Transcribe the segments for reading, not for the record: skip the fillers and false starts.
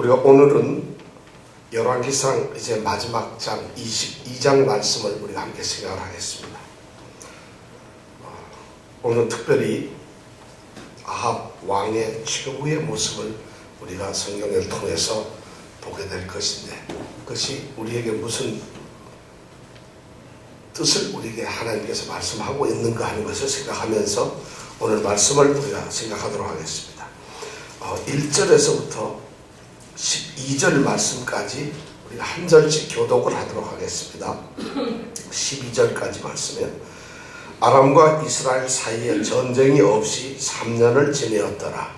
우리가 오늘은 열왕기상 이제 마지막 장 22장 말씀을 우리가 함께 생각을 하겠습니다. 오늘은 특별히 아합 왕의 최후의 모습을 우리가 성경을 통해서 보게 될 것인데, 그것이 우리에게 무슨 뜻을 우리에게 하나님께서 말씀하고 있는가 하는 것을 생각하면서 오늘 말씀을 우리가 생각하도록 하겠습니다. 1절에서부터 12절 말씀까지 우리가 한 절씩 교독을 하도록 하겠습니다. 12절까지 말씀에 아람과 이스라엘 사이에 전쟁이 없이 3년을 지내었더라.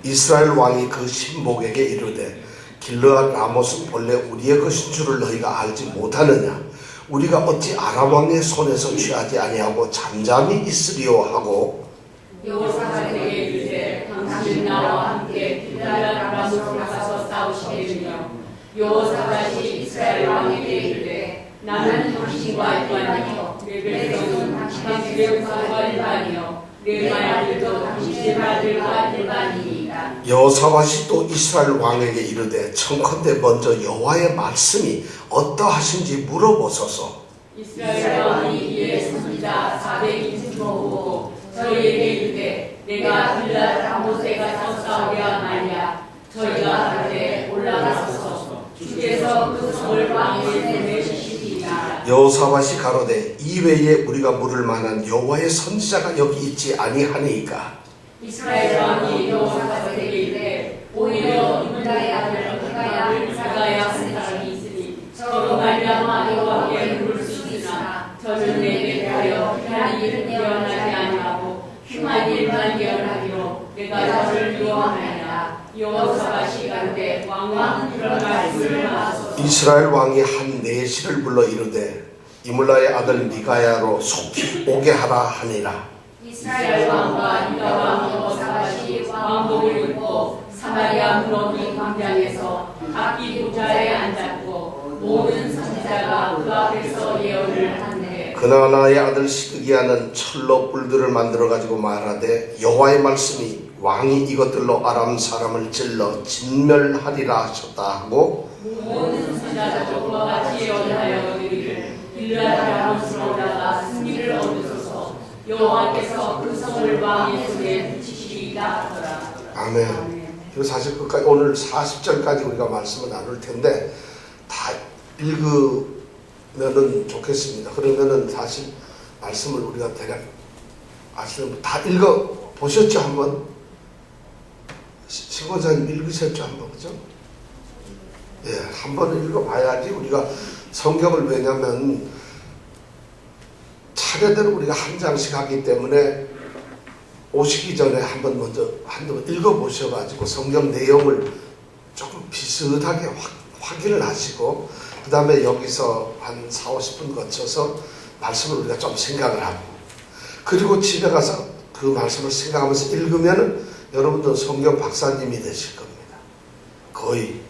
이스라엘 왕이 그 신복에게 이르되 길르앗 라못은 본래 우리의 것인 줄을 너희가 알지 못하느냐? 우리가 어찌 아람 왕의 손에서 취하지 아니하고 잠잠히 있으리요 하고 여호사밧에게 이르되 당신은 나와 함께 길르앗 라못으로 가서 싸우시겠느냐? 여호사밧이 이스라엘 왕에게 이르되 나는 당신과 일반이요 내 백성은 당신의 주력과 일반이요 내 말들도 당신의 말들과 일반이니이다. 여호사밧이 또 이스라엘 왕에게 이르되 청컨대 먼저 여호와의 말씀이 어떠하신지 물어보소서. 이스라엘 왕이 이에 선지자 400인을 보고 저희에게 이르되 내가 길르앗 라못에 가서 싸우랴 마랴. 저희가 하되 올라가소서. 주께서 그 성을 왕에게 내주시리이다. 여호사밧이 가로되 이외에 우리가 물을 만한 여호와의 선지자가 여기 있지 아니하니까. 이스라엘 왕이 여호사밧에게 이르되 오히려 이므다의 아들 미가야 하는 사람이 있으니 저로 말미암아 여호와께 물을 수 있으나 저는 내게 대하여 흉한 일을 예언하지 아니하고 흉한 일만 예언하기로 내가 저를 미워하나이다. 여호사밧이 가로되 왕은 그런 말씀을 마소서. 이스라엘 왕이 한 내시를 불러 이르되 이물라의 아들 미가야로 속히 오게 하라 하니라. 이스라엘 왕과 유다 왕 여호사밧이 왕복을 입고 사마리아 무너진 광장에서 각기 보좌에 앉았고 모든 선지자가 그 앞에서 예언을 한데 그나나의 아들 시드기야는 철로 뿔들을 만들어 가지고 말하되 여호와의 말씀이 왕이 이것들로 아람 사람을 찔러 진멸하리라 하셨다 하고 모든 선지자도 그와 같이 예언하여 이르기를 길르앗 라못으로 올라가 승리를 얻으소서. 여호와께서 그 성을 왕의 손에 붙이시리이다 하더라. 아멘. 그리고 사실 끝까지 오늘 40절까지 우리가 말씀을 나눌 텐데 다 읽으면은 좋겠습니다. 그러면은 사실 말씀을 우리가 대략 아시는 다 읽어 보셨죠? 한번 신권사님 읽으셨죠? 한번 그죠? 예, 한번 읽어봐야지 우리가 성경을, 왜냐면 차례대로 우리가 한 장씩 하기 때문에 오시기 전에 한번 먼저 한번 읽어보셔가지고 성경 내용을 조금 비슷하게 확인을 하시고 그 다음에 여기서 한 40-50분 거쳐서 말씀을 우리가 좀 생각을 하고 그리고 집에 가서 그 말씀을 생각하면서 읽으면은 여러분도 성경 박사님이 되실 겁니다. 거의.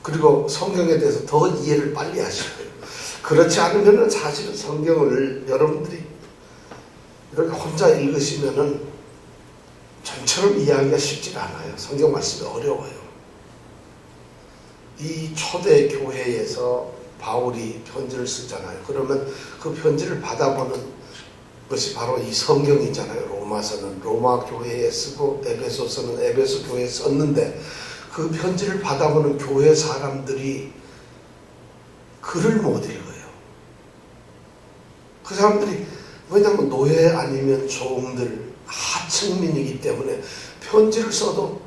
그리고 성경에 대해서 더 이해를 빨리 하실 거예요. 그렇지 않으면은 사실은 성경을 여러분들이 이렇게 혼자 읽으시면은 전처럼 이해하기가 쉽지가 않아요. 성경 말씀이 어려워요. 이 초대 교회에서 바울이 편지를 쓰잖아요. 그러면 그 편지를 받아보는 것이 바로 이 성경이잖아요. 로마서는 로마 교회에 쓰고 에베소서는 에베소 교회에 썼는데 그 편지를 받아보는 교회 사람들이 글을 못 읽어요. 그 사람들이 왜냐하면 노예 아니면 종들 하층민이기 때문에 편지를 써도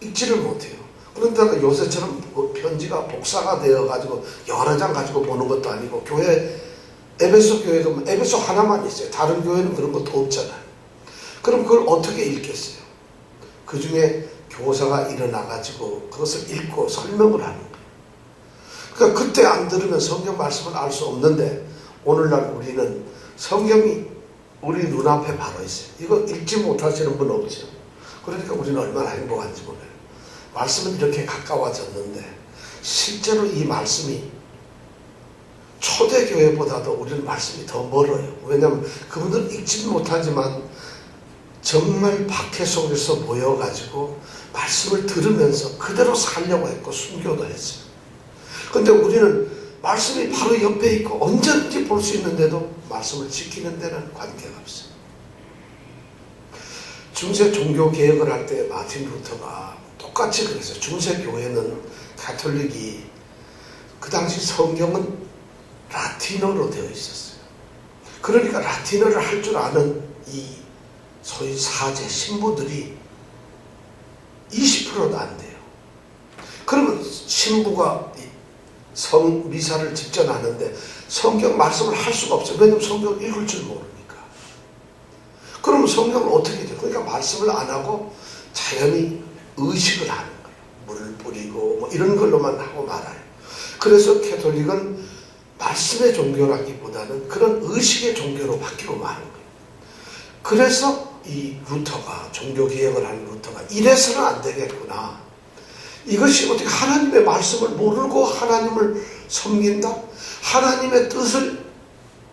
읽지를 못해요. 그런데 요새처럼 편지가 복사가 되어가지고 여러 장 가지고 보는 것도 아니고 교회 에베소 교회도 에베소 하나만 있어요. 다른 교회는 그런 것도 없잖아요. 그럼 그걸 어떻게 읽겠어요? 그 중에 교사가 일어나가지고 그것을 읽고 설명을 하는 거예요. 그러니까 그때 안 들으면 성경 말씀을 알 수 없는데 오늘날 우리는 성경이 우리 눈앞에 바로 있어요. 이거 읽지 못하시는 분 없죠. 그러니까 우리는 얼마나 행복한지 몰라요. 말씀은 이렇게 가까워졌는데 실제로 이 말씀이 초대교회보다도 우리는 말씀이 더 멀어요. 왜냐하면 그분들은 읽지 못하지만 정말 박해 속에서 모여가지고 말씀을 들으면서 그대로 살려고 했고 순교도 했어요. 근데 우리는 말씀이 바로 옆에 있고 언제든지 볼 수 있는데도 말씀을 지키는 데는 관계가 없어요. 중세 종교 개혁을 할 때 마틴 루터가 똑같이 그랬어요. 중세 교회는 가톨릭이 그 당시 성경은 라틴어로 되어 있었어요. 그러니까 라틴어를 할 줄 아는 이 소위 사제 신부들이 20%도 안 돼요. 그러면 신부가 미사를 집전하는데 성경 말씀을 할 수가 없어요. 왜냐하면 성경을 읽을 줄 모르니까. 그러면 성경을 어떻게 돼요? 그러니까 말씀을 안 하고 자연히 의식을 하는 거예요. 물을 뿌리고 뭐 이런 걸로만 하고 말아요. 그래서 캐톨릭은 말씀의 종교라기보다는 그런 의식의 종교로 바뀌고 마는 거예요. 그래서 이 루터가, 종교개혁을 하는 루터가 이래서는 안 되겠구나. 이것이 어떻게 하나님의 말씀을 모르고 하나님을 섬긴다? 하나님의 뜻을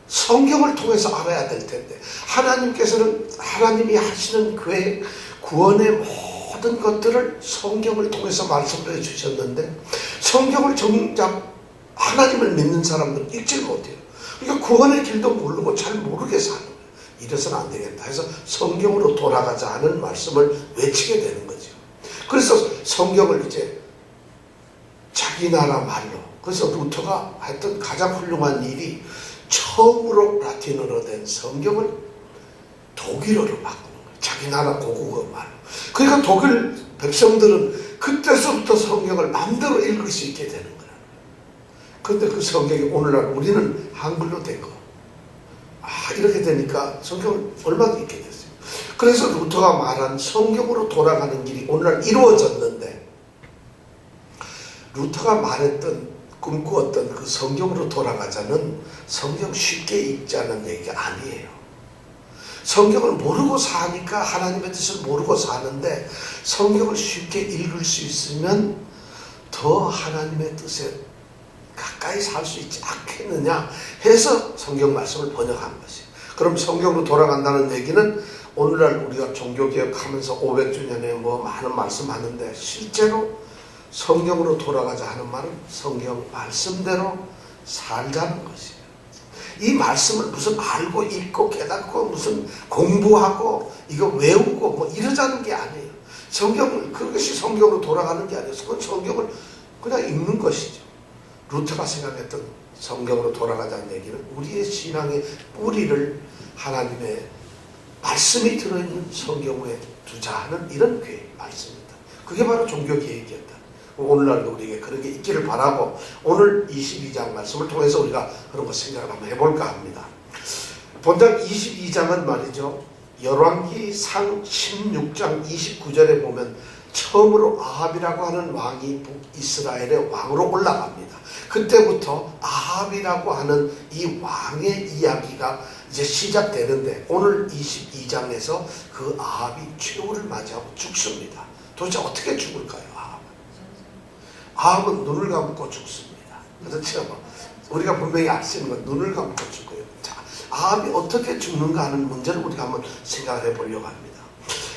성경을 통해서 알아야 될 텐데, 하나님께서는 하나님이 하시는 계획, 구원의 모든 것들을 성경을 통해서 말씀을 해주셨는데, 성경을 정작 하나님을 믿는 사람들은 읽질 못해요. 그러니까 구원의 길도 모르고 잘 모르게 사는 거예요. 이래서는 안 되겠다 해서 성경으로 돌아가자 하는 말씀을 외치게 되는 거죠. 그래서 성경을 이제 자기 나라 말로, 그래서 루터가 했던 가장 훌륭한 일이 처음으로 라틴어로 된 성경을 독일어로 바꾸는 거예요. 자기 나라 고국어 말로. 그러니까 독일 백성들은 그때서부터 성경을 마음대로 읽을 수 있게 되는 거예요. 그런데 그 성경이 오늘날 우리는 한글로 된 거. 이렇게 되니까 성경을 얼마나 읽게 됐어요. 그래서 루터가 말한 성경으로 돌아가는 길이 오늘날 이루어졌는데, 루터가 말했던, 꿈꾸었던 그 성경으로 돌아가자는 성경 쉽게 읽자는 얘기가 아니에요. 성경을 모르고 사니까 하나님의 뜻을 모르고 사는데, 성경을 쉽게 읽을 수 있으면 더 하나님의 뜻에 가까이 살 수 있지 않겠느냐 해서 성경 말씀을 번역한 것이에요. 그럼 성경으로 돌아간다는 얘기는 오늘날 우리가 종교개혁하면서 500주년에 뭐 많은 말씀하는데, 실제로 성경으로 돌아가자 하는 말은 성경 말씀대로 살자는 것이에요. 이 말씀을 무슨 알고 읽고 깨닫고 무슨 공부하고 이거 외우고 뭐 이러자는 게 아니에요. 성경을, 그것이 성경으로 돌아가는 게 아니어서 그건 성경을 그냥 읽는 것이죠. 루터가 생각했던 성경으로 돌아가자는 얘기는 우리의 신앙의 뿌리를 하나님의 말씀이 들어있는 성경에 두자 하는 이런 계획 말씀입니다. 그게 바로 종교개혁이었다. 오늘날도 우리에게 그런 게 있기를 바라고, 오늘 22장 말씀을 통해서 우리가 그런 거 생각을 한번 해볼까 합니다. 본장 22장은 말이죠, 열왕기상 16장 29절에 보면 처음으로 아합이라고 하는 왕이 북이스라엘의 왕으로 올라갑니다. 그때부터 아합이라고 하는 이 왕의 이야기가 이제 시작되는데, 오늘 22장에서 그 아합이 최후를 맞이하고 죽습니다. 도대체 어떻게 죽을까요? 아합은 눈을 감고 죽습니다. 그렇죠? 우리가 분명히 알 수 있는 건 눈을 감고 죽어요. 자, 아합이 어떻게 죽는가 하는 문제를 우리가 한번 생각을 해보려고 합니다.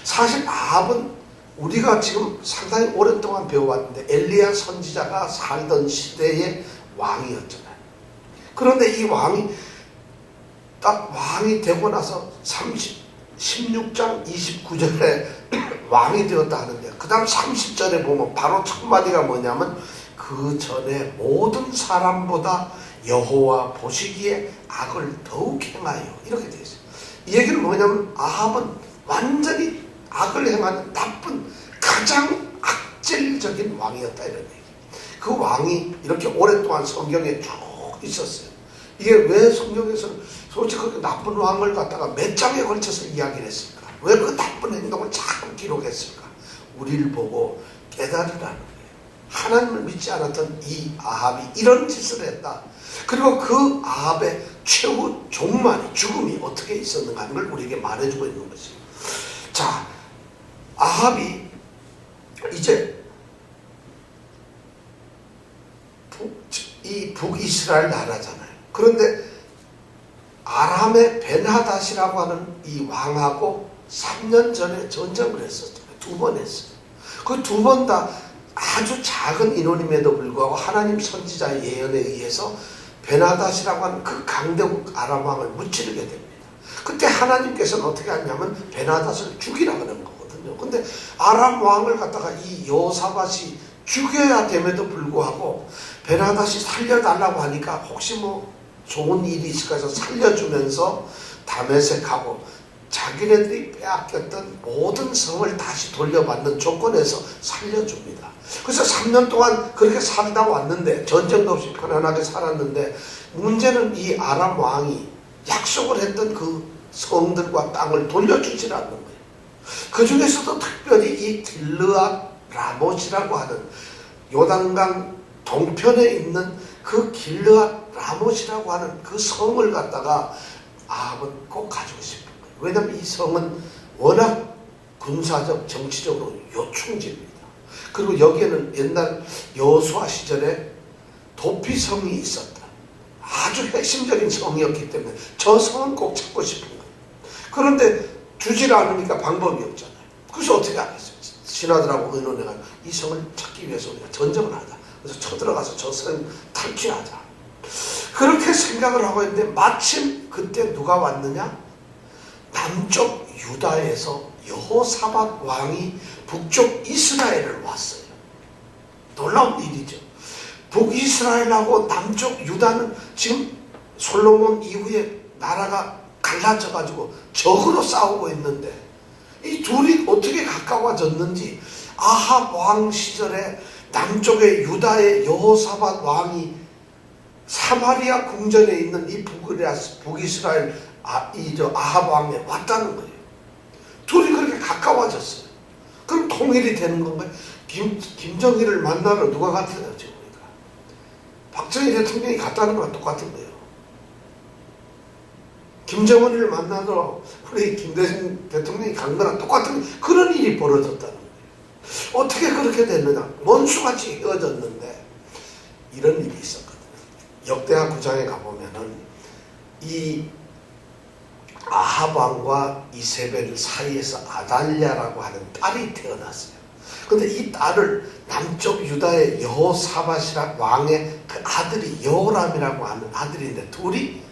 사실 아합은 우리가 지금 상당히 오랫동안 배워왔는데 엘리야 선지자가 살던 시대의 왕이었잖아요. 그런데 이 왕이 딱 왕이 되고 나서 16장 29절에 왕이 되었다 하는데, 그 다음 30절에 보면 바로 첫 마디가 뭐냐면 그 전에 모든 사람보다 여호와 보시기에 악을 더욱 행하여, 이렇게 되어 있어요. 이 얘기는 뭐냐면 아합은 완전히 악을 행하는 나쁜 가장 악질적인 왕이었다 이런 얘기. 그 왕이 이렇게 오랫동안 성경에 쭉 있었어요. 이게 왜 성경에서는 솔직히 그렇게 나쁜 왕을 갖다가 몇 장에 걸쳐서 이야기를 했을까? 왜 그 나쁜 행동을 자꾸 기록했을까? 우리를 보고 깨달으라는 거예요. 하나님을 믿지 않았던 이 아합이 이런 짓을 했다. 그리고 그 아합의 최후 종말이, 죽음이 어떻게 있었는가 하는 걸 우리에게 말해주고 있는 것이에요. 자, 아합이 이제 이 북이스라엘 나라잖아요. 그런데 아람의 벤하닷이라고 하는 이 왕하고 3년 전에 전쟁을 했었죠. 2번 했어요. 그 2번 다 아주 작은 인원임에도 불구하고 하나님 선지자의 예언에 의해서 베나닷이라고 하는 그 강대국 아람 왕을 무찌르게 됩니다. 그때 하나님께서는 어떻게 하냐면 베나닷을 죽이라 그런 거거든요. 근데 아람 왕을 갖다가 이 여호사밧이 죽여야 됨에도 불구하고 베나닷이 살려달라고 하니까 혹시 뭐 좋은 일이 있을까 해서 살려주면서 다메섹하고 자기네들이 빼앗겼던 모든 성을 다시 돌려받는 조건에서 살려줍니다. 그래서 3년 동안 그렇게 살다 왔는데 전쟁도 없이 편안하게 살았는데 문제는 이 아람 왕이 약속을 했던 그 성들과 땅을 돌려주질 않는 거예요. 그 중에서도 특별히 이 길르앗 라못이라고 하는 요단강 동편에 있는 그 길르앗 라못이라고 하는 그 성을 갖다가 아합은 꼭 가지고 싶은 거예요. 왜냐하면 이 성은 워낙 군사적 정치적으로 요충지입니다. 그리고 여기에는 옛날 여호수아 시절에 도피성이 있었다. 아주 핵심적인 성이었기 때문에 저 성은 꼭 찾고 싶은 거예요. 그런데 주질 않으니까 방법이 없잖아요. 그래서 어떻게 하겠어요? 신하들하고 의논해가지고 이 성을 찾기 위해서 우리가 전쟁을 하자. 그래서 쳐들어가서 저 성 탈취하자. 그렇게 생각을 하고 있는데 마침 그때 누가 왔느냐? 남쪽 유다에서 여호사밧 왕이 북쪽 이스라엘을 왔어요. 놀라운 일이죠. 북이스라엘하고 남쪽 유다는 지금 솔로몬 이후에 나라가 갈라져 가지고 적으로 싸우고 있는데 이 둘이 어떻게 가까워졌는지 아합 왕 시절에 남쪽의 유다의 여호사밧 왕이 사마리아 궁전에 있는 이 북이스라엘 아합 왕에 왔다는 거예요. 둘이 그렇게 가까워졌어요. 그럼 통일이 되는 건가요? 김정일을 만나러 누가 갔어요? 지금 우리가 박정희 대통령이 갔다는 거랑 똑같은 거예요. 김정은을 만나러 우리 김대중 대통령이 간 거랑 똑같은 그런 일이 벌어졌다는 거예요. 어떻게 그렇게 됐느냐? 원수같이 이어졌는데 이런 일이 있었거든요. 역대하 9장에 가보면은 이 아합 왕과 이세벨 사이에서 아달랴라고 하는 딸이 태어났어요. 근데 이 딸을 남쪽 유다의 여호사밧이라는 왕의 그 아들이 여호람이라고 하는 아들인데 둘이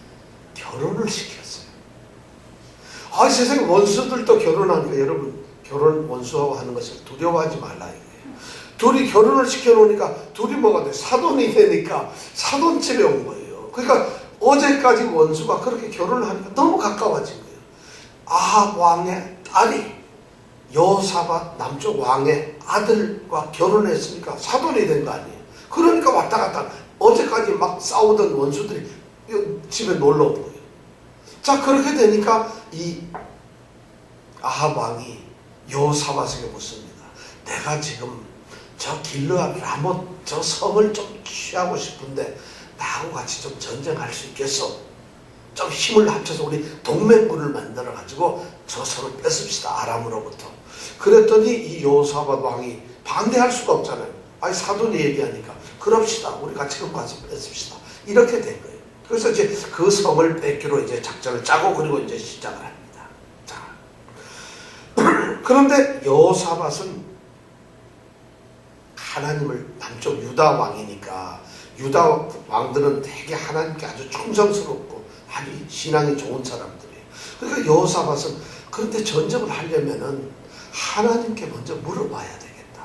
결혼을 시켰어요. 아, 세상에 원수들도 결혼하니까 여러분 결혼 원수하고 하는 것을 두려워하지 말라 이거예요. 둘이 결혼을 시켜놓으니까 둘이 뭐가 돼? 사돈이 되니까 사돈집에 온 거예요. 그러니까 어제까지 원수가 그렇게 결혼을 하니까 너무 가까워진 거예요. 아합 왕의 딸이 여호사밧 남쪽 왕의 아들과 결혼했으니까 사돈이 된 거 아니에요. 그러니까 왔다 갔다 어제까지 막 싸우던 원수들이 집에 놀러 온 거예요. 자, 그렇게 되니까 이 아합 왕이 여호사밧에게 묻습니다. 내가 지금 저 길르앗 라못 저 성을 좀 취하고 싶은데 나하고 같이 좀 전쟁할 수 있겠어? 좀 힘을 합쳐서 우리 동맹군을 만들어 가지고 저 성을 뺏읍시다, 아람으로부터. 그랬더니 이 여호사밧 왕이 반대할 수가 없잖아요. 아니 사돈이 얘기하니까 그럽시다, 우리 같이 그럼 가서 뺏읍시다, 이렇게 된 거예요. 그래서 이제 그 성을 뺏기로 이제 작전을 짜고 그리고 이제 시작을 합니다. 자, 그런데 여호사밧은 하나님을 남쪽 유다 왕이니까 유다 왕들은 되게 하나님께 아주 충성스럽고 아주 신앙이 좋은 사람들이에요. 그러니까 여호사밧은 그런데 전쟁을 하려면은 하나님께 먼저 물어봐야 되겠다.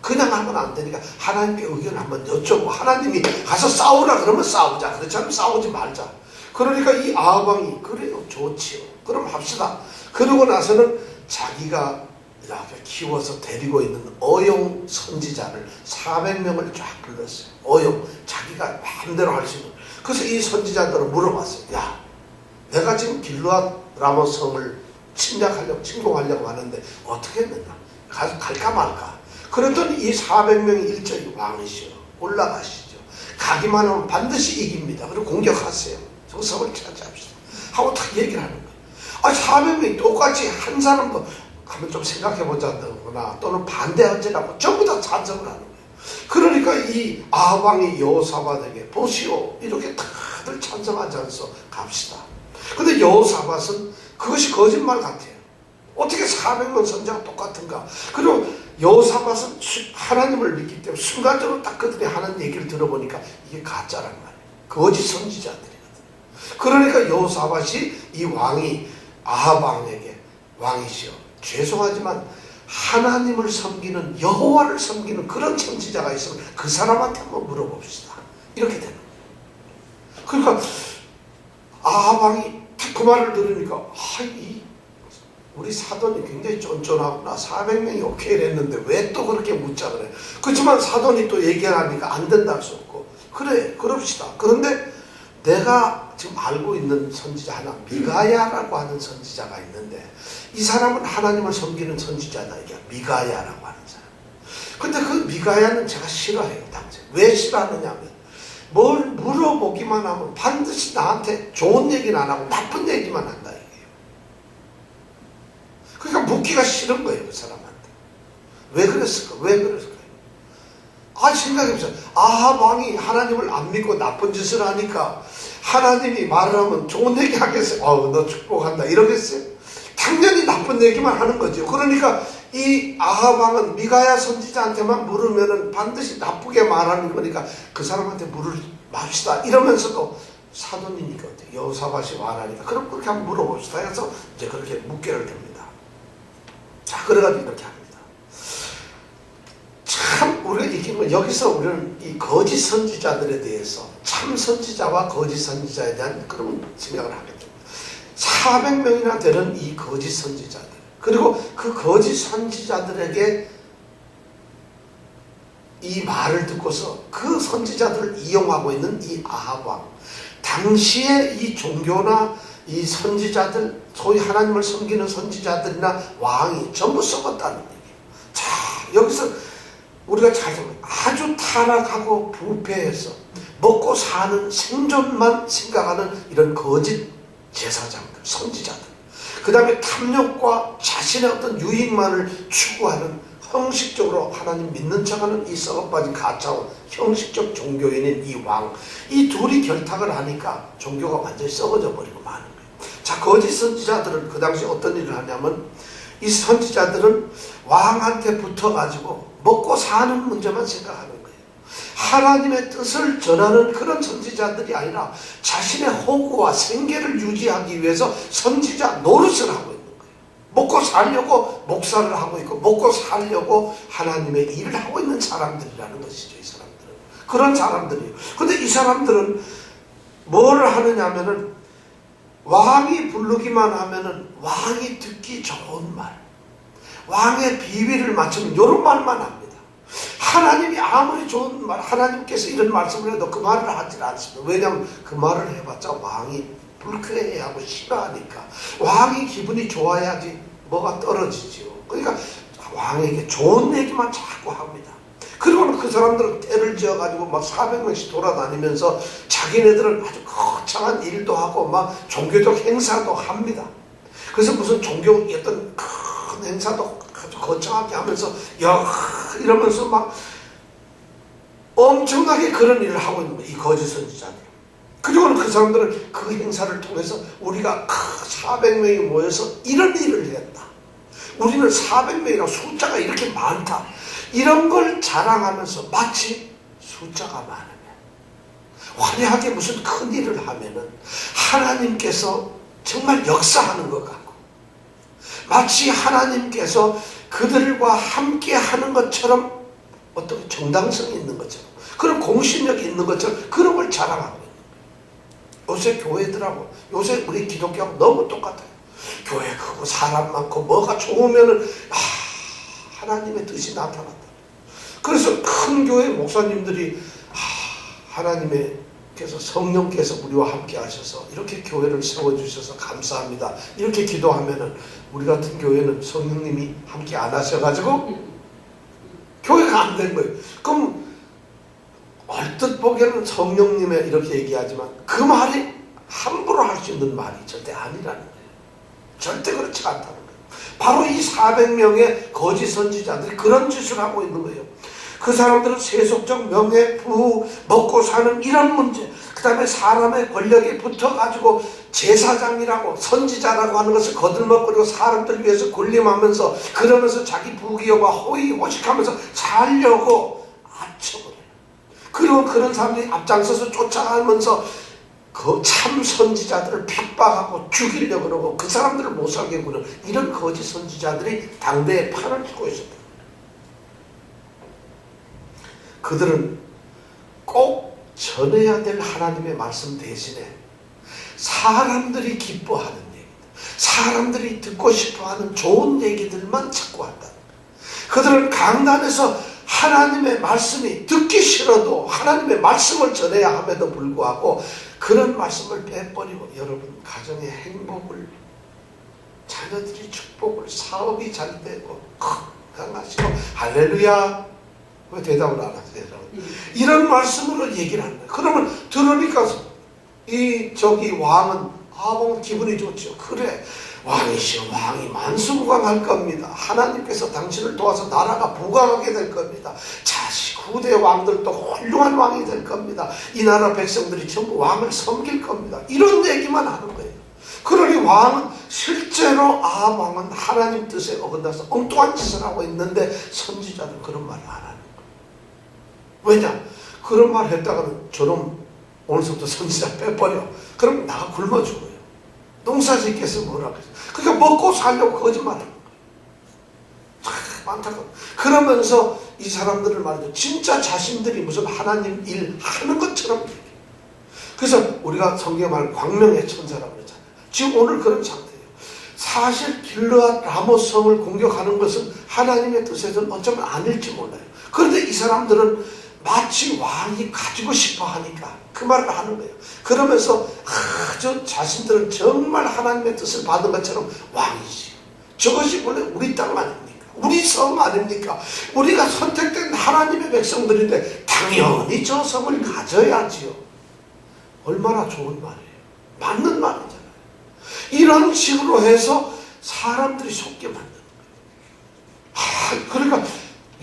그냥 하면 안 되니까 하나님께 의견을 한번 여쭤보고 하나님이 가서 싸우라 그러면 싸우자. 그렇지 않으면 싸우지 말자. 그러니까 이 아합 왕이 그래요, 좋지요, 그럼 합시다. 그러고 나서는 자기가 앞에 키워서 데리고 있는 어용 선지자를 400명을 쫙 불렀어요. 어용, 자기가 마음대로 할 수 있는. 그래서 이 선지자들을 물어봤어요. 야, 내가 지금 길르앗 라못 성을 침공하려고 하는데 어떻게 했느냐? 갈까 말까? 그랬더니 이 400명이 일제히 왕이시오, 올라가시죠. 가기만 하면 반드시 이깁니다. 그리고 공격하세요. 저 성을 차지합시다 하고 딱 얘기를 하는 거예요. 아, 400명이 똑같이 한 사람도 한번 좀 생각해보자거나 또는 반대하지라고 전부 다 찬성을 하는 거예요. 그러니까 이 아합 왕이 여호사밧에게 보시오, 이렇게 다들 찬성하지 않소, 갑시다. 근데 여호사밧은 그것이 거짓말 같아요. 어떻게 400명 선지자가 똑같은가? 그리고 여호사밧은 하나님을 믿기 때문에 순간적으로 딱 그들이 하는 얘기를 들어보니까 이게 가짜란 말이에요. 거짓 선지자들이거든. 그러니까 여호사밧이 이 왕이 아합 왕에게 왕이시여 죄송하지만 하나님을 섬기는 여호와를 섬기는 그런 선지자가 있으면 그 사람한테 한번 물어봅시다. 이렇게 되는 거예요. 그러니까 아합 왕이 그 말을 들으니까 우리 사돈이 굉장히 쫀쫀하구나. 400명이 오케이를 했는데 왜 또 그렇게 묻자 그래. 그렇지만 사돈이 또 얘기하니까 안 된다 할 수 없고 그래 그럽시다. 그런데 내가 지금 알고 있는 선지자 하나 미가야라고 하는 선지자가 있는데 이 사람은 하나님을 섬기는 선지자다. 이게 미가야라고 하는 사람. 근데 그 미가야는 제가 싫어해요. 당시 왜 싫어하느냐면 뭘 물어보기만 하면 반드시 나한테 좋은 얘기는 안 하고 나쁜 얘기만 한다 이게요. 그러니까 묻기가 싫은 거예요. 그 사람한테. 왜 그랬을까? 왜 그랬을까요? 생각해보세요. 아합 왕이 하나님을 안 믿고 나쁜 짓을 하니까 하나님이 말을 하면 좋은 얘기 하겠어요? 너 축복한다 이러겠어요? 당연히 나쁜 얘기만 하는 거죠. 그러니까 이 아합 왕은 미가야 선지자한테만 물으면은 반드시 나쁘게 말하는 거니까 그 사람한테 물을 맙시다 이러면서도 사돈이니까 여호사밧이 말하니까 그럼 그렇게 한번 물어봅시다 해서 이제 그렇게 묻게를 됩니다. 자, 그래가지고 이렇게 합니다. 참 우리가 이기면 여기서 우리는 이 거짓 선지자들에 대해서 참 선지자와 거짓 선지자에 대한 그런 생각을 하게 됩니다. 400명이나 되는 이 거짓 선지자들, 그리고 그 거짓 선지자들에게 이 말을 듣고서 그 선지자들을 이용하고 있는 이 아합 왕, 당시에 이 종교나 이 선지자들, 소위 하나님을 섬기는 선지자들이나 왕이 전부 썩었다는 얘기예요. 자, 여기서 우리가 잘 보면 아주 타락하고 부패해서 먹고 사는 생존만 생각하는 이런 거짓 제사장들, 선지자들, 그 다음에 탐욕과 자신의 어떤 유익만을 추구하는 형식적으로 하나님 믿는 척하는 이 썩어빠진 가짜와 형식적 종교인인 이 왕, 이 둘이 결탁을 하니까 종교가 완전히 썩어져 버리고 마는 거예요. 자, 거짓 선지자들은 그 당시 어떤 일을 하냐면 이 선지자들은 왕한테 붙어가지고 먹고 사는 문제만 생각하는 거예요. 하나님의 뜻을 전하는 그런 선지자들이 아니라 자신의 호구와 생계를 유지하기 위해서 선지자 노릇을 하고 있는 거예요. 먹고 살려고 목사를 하고 있고 먹고 살려고 하나님의 일을 하고 있는 사람들이라는 것이죠. 이 사람들은 그런 사람들이에요. 근데 이 사람들은 뭘 하느냐 하면은 왕이 부르기만 하면은 왕이 듣기 좋은 말, 왕의 비위를 맞추는 이런 말만 합니다. 하나님이 아무리 좋은 말, 하나님께서 이런 말씀을 해도 그 말을 하지 않습니다. 왜냐하면 그 말을 해봤자 왕이 불쾌해하고 싫어하니까. 왕이 기분이 좋아야지 뭐가 떨어지지요. 그러니까 왕에게 좋은 얘기만 자꾸 합니다. 그리고는 그 사람들은 때를 지어가지고 막 400명씩 돌아다니면서 자기네들은 아주 거창한 일도 하고 막 종교적 행사도 합니다. 그래서 무슨 종교 어떤 큰 행사도 아주 거창하게 하면서 이러면서 막 엄청나게 그런 일을 하고 있는 거예요. 이 거짓 선지자들. 그리고는 그 사람들은 그 행사를 통해서 우리가 400명이 모여서 이런 일을 했다. 우리는 400명이라고 숫자가 이렇게 많다. 이런 걸 자랑하면서 마치 숫자가 많으면 화려하게 무슨 큰 일을 하면은 하나님께서 정말 역사하는 것 같고 마치 하나님께서 그들과 함께 하는 것처럼 어떤 정당성이 있는 것처럼 그런 공신력이 있는 것처럼 그런 걸 자랑하고 있는 거예요. 요새 교회들하고 요새 우리 기독교하고 너무 똑같아요. 교회 크고 사람 많고 뭐가 좋으면은 하나님의 뜻이 나타난다. 그래서 큰 교회 목사님들이 하나님께서 성령께서 우리와 함께 하셔서 이렇게 교회를 세워주셔서 감사합니다. 이렇게 기도하면은 우리 같은 교회는 성령님이 함께 안 하셔가지고 교회가 안 된 거예요. 그럼 얼뜻 보기에는 성령님의 이렇게 얘기하지만 그 말이 함부로 할 수 있는 말이 절대 아니라는 거예요. 절대 그렇지 않다는 거예요. 바로 이 400명의 거짓 선지자들이 그런 짓을 하고 있는 거예요. 그 사람들은 세속적 명예, 부후, 먹고 사는 이런 문제, 그 다음에 사람의 권력에 붙어가지고 제사장이라고 선지자라고 하는 것을 거들먹거리고 사람들 위해서 군림하면서 그러면서 자기 부귀영화 호의호식하면서 살려고 아첨을 해요. 그리고 그런 사람들이 앞장서서 쫓아가면서 그 참 선지자들을 핍박하고 죽이려고 그러고 그 사람들을 못 살게 구는 이런 거짓 선지자들이 당대에 판을 치고 있었다. 그들은 꼭 전해야 될 하나님의 말씀 대신에 사람들이 기뻐하는 얘기들, 사람들이 듣고 싶어하는 좋은 얘기들만 찾고 한다. 그들은 강단에서 하나님의 말씀이 듣기 싫어도 하나님의 말씀을 전해야 함에도 불구하고 그런 말씀을 빼버리고 여러분 가정의 행복을, 자녀들이 축복을, 사업이 잘 되고 건강하시고 할렐루야. 왜 대답을 안 하세요? 이런 말씀으로 얘기를 하는 거예요. 그러면 들으니까 저기 왕은 보면 기분이 좋죠. 그래, 왕이시여, 왕이 만수무강할 겁니다. 하나님께서 당신을 도와서 나라가 부강하게 될 겁니다. 자식 후대 왕들도 훌륭한 왕이 될 겁니다. 이 나라 백성들이 전부 왕을 섬길 겁니다. 이런 얘기만 하는 거예요. 그러니 왕은 실제로 왕은 하나님 뜻에 어긋나서 엉뚱한 짓을 하고 있는데 선지자는 그런 말을 안 하는 거예요. 왜냐? 그런 말 했다가는 저놈 오늘부터 선지자 빼버려. 그럼 나가 굶어 죽어요. 농사짓겠어 뭐라 그랬어. 그러니까 먹고 살려고 거짓말하는 거예요. 많다고. 그러면서 이 사람들을 말이죠. 진짜 자신들이 무슨 하나님 일 하는 것처럼 얘기해요. 그래서 우리가 성경에 말하는 광명의 천사라고 그러잖아요. 지금 오늘 그런 상태예요. 사실 길르앗 라모스 성을 공격하는 것은 하나님의 뜻에서는 어쩌면 아닐지 몰라요. 그런데 이 사람들은 마치 왕이 가지고 싶어 하니까 그 말을 하는 거예요. 그러면서 저 자신들은 정말 하나님의 뜻을 받은 것처럼 왕이지. 저것이 원래 우리 땅 아닙니까? 우리 성 아닙니까? 우리가 선택된 하나님의 백성들인데 당연히 저 성을 가져야지요. 얼마나 좋은 말이에요. 맞는 말이잖아요. 이런 식으로 해서 사람들이 속게 만드는 거예요. 그러니까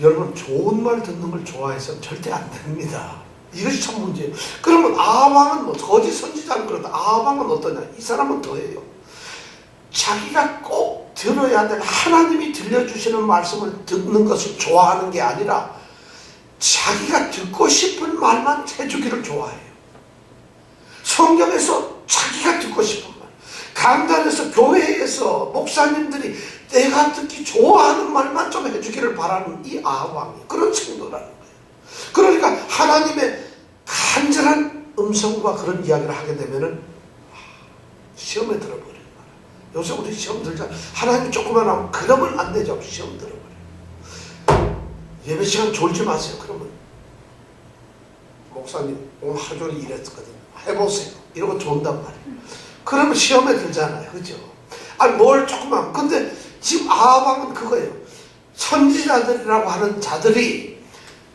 여러분 좋은 말 듣는 걸 좋아해서는 절대 안 됩니다. 이것이 참 문제예요. 그러면 왕은 뭐 거짓 선지자는 그런다. 왕은 어떠냐? 이 사람은 더해요. 자기가 꼭 들어야 될 하나님이 들려주시는 말씀을 듣는 것을 좋아하는 게 아니라 자기가 듣고 싶은 말만 해주기를 좋아해요. 성경에서 자기가 듣고 싶은 말, 강단에서 교회에서 목사님들이 내가 듣기 좋아하는 말만 좀 해주기를 바라는 이 왕이 그런程度라는 거예요. 그러니까 하나님의 간절한 음성과 그런 이야기를 하게 되면은 시험에 들어버려요. 요새 우리 시험 들자 하나님 조금만 하면 그러면 안 되죠. 시험 들어버려요. 예배 시간 졸지 마세요. 그러면 목사님 오늘 하루 종일 일했거든요. 해보세요. 이러고 존단 말이에요. 그러면 시험에 들잖아요. 그죠? 아니 뭘 조금만. 근데 지금 아합왕은 그거예요. 선지자들이라고 하는 자들이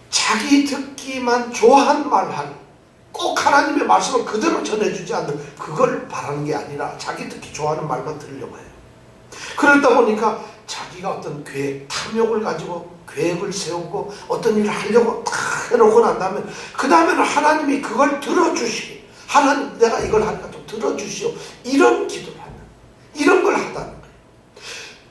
자기 듣기만 좋아하는 말을 꼭 하나님의 말씀을 그대로 전해주지 않는 그걸 바라는 게 아니라 자기 듣기 좋아하는 말만 들으려고 해요. 그러다 보니까 자기가 어떤 계획, 탐욕을 가지고 계획을 세우고 어떤 일을 하려고 다 해놓고 난 다음에 그 다음에는 하나님이 그걸 들어주시기, 하나님 내가 이걸 하니까 좀 들어주시오, 이런 기도를 하는, 이런 걸 하다는 거예요.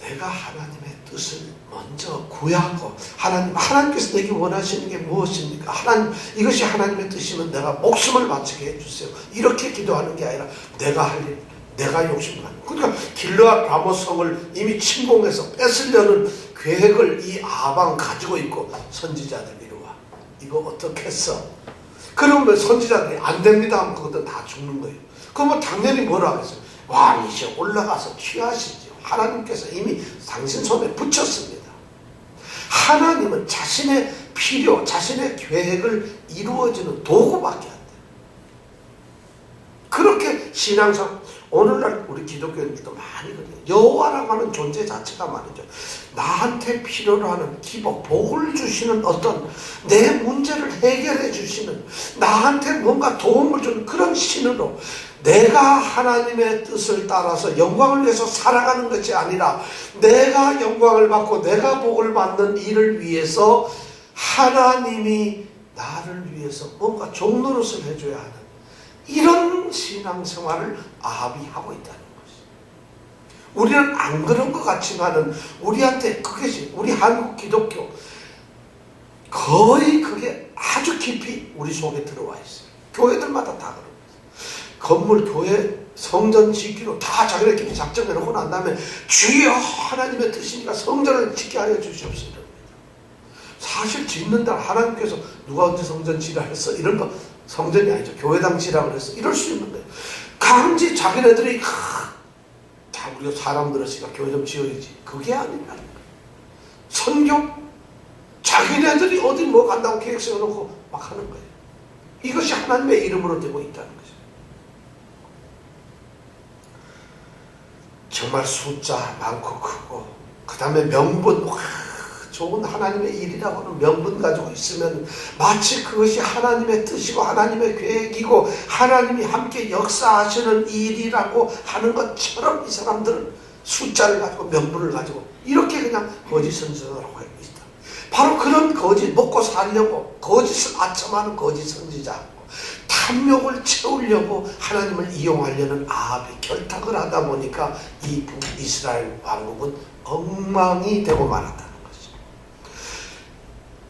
내가 하나님의 뜻을 먼저 구하고 하나님께서 내게 원하시는 게 무엇입니까? 하나님, 이것이 하나님의 뜻이면 내가 목숨을 바치게 해주세요. 이렇게 기도하는 게 아니라 내가 할 일, 내가 욕심하는. 그러니까 길르앗 라모스 성을 이미 침공해서 뺏으려는 계획을 이 아합왕 가지고 있고 선지자들 이리 와. 이거 어떻게 했어? 그러면 선지자들이 안 됩니다 하면 그것도 다 죽는 거예요. 그러면 당연히 뭐라 하겠어요? 왕이시여 올라가서 취하시죠. 하나님께서 이미 당신 손에 붙였습니다. 하나님은 자신의 필요, 자신의 계획을 이루어지는 도구밖에 안 돼요. 그렇게 신앙상 오늘날 우리 기독교인들도 많이 그래요. 여호와라고 하는 존재 자체가 말이죠. 나한테 필요로 하는 기복, 복을 주시는 어떤 내 문제를 해결해 주시는, 나한테 뭔가 도움을 주는 그런 신으로 내가 하나님의 뜻을 따라서 영광을 위해서 살아가는 것이 아니라 내가 영광을 받고 내가 복을 받는 일을 위해서 하나님이 나를 위해서 뭔가 종노릇을 해줘야 하는 이런 신앙생활을 아합이 하고 있다는 것이죠. 우리는 안 그런 것 같지만은 우리한테 그것이 우리 한국 기독교 거의 그게 아주 깊이 우리 속에 들어와 있어요. 교회들마다 다 그런 거예요. 건물 교회 성전 짓기로 다 자기네끼리 작정해놓고 난 다음에 주여 하나님의 뜻이니까 성전을 짓게 하여 주시옵소서. 사실 짓는다 하나님께서 누가 언제 성전 지라 했어 이런 거 성전이 아니죠. 교회당 지라고 했어 이럴 수 있는 거예요. 강지 자기네들이 다 우리가 사람 들었으니까 교회 좀 지어야지 그게 아니라 선교 자기네들이 어디 뭐 간다고 계획 세워놓고 막 하는 거예요. 이것이 하나님의 이름으로 되고 있다는 거죠. 정말 숫자 많고 크고 그 다음에 명분 좋은 하나님의 일이라고 하는 명분 가지고 있으면 마치 그것이 하나님의 뜻이고 하나님의 계획이고 하나님이 함께 역사하시는 일이라고 하는 것처럼 이 사람들은 숫자를 가지고 명분을 가지고 이렇게 그냥 거짓 선지자라고 하고 있다. 바로 그런 거짓 먹고 살려고 거짓을 아첨하는 거짓 선지자 탐욕을 채우려고 하나님을 이용하려는 아합이 결탁을 하다 보니까 이 북이스라엘 왕국은 엉망이 되고 말았다는 거죠.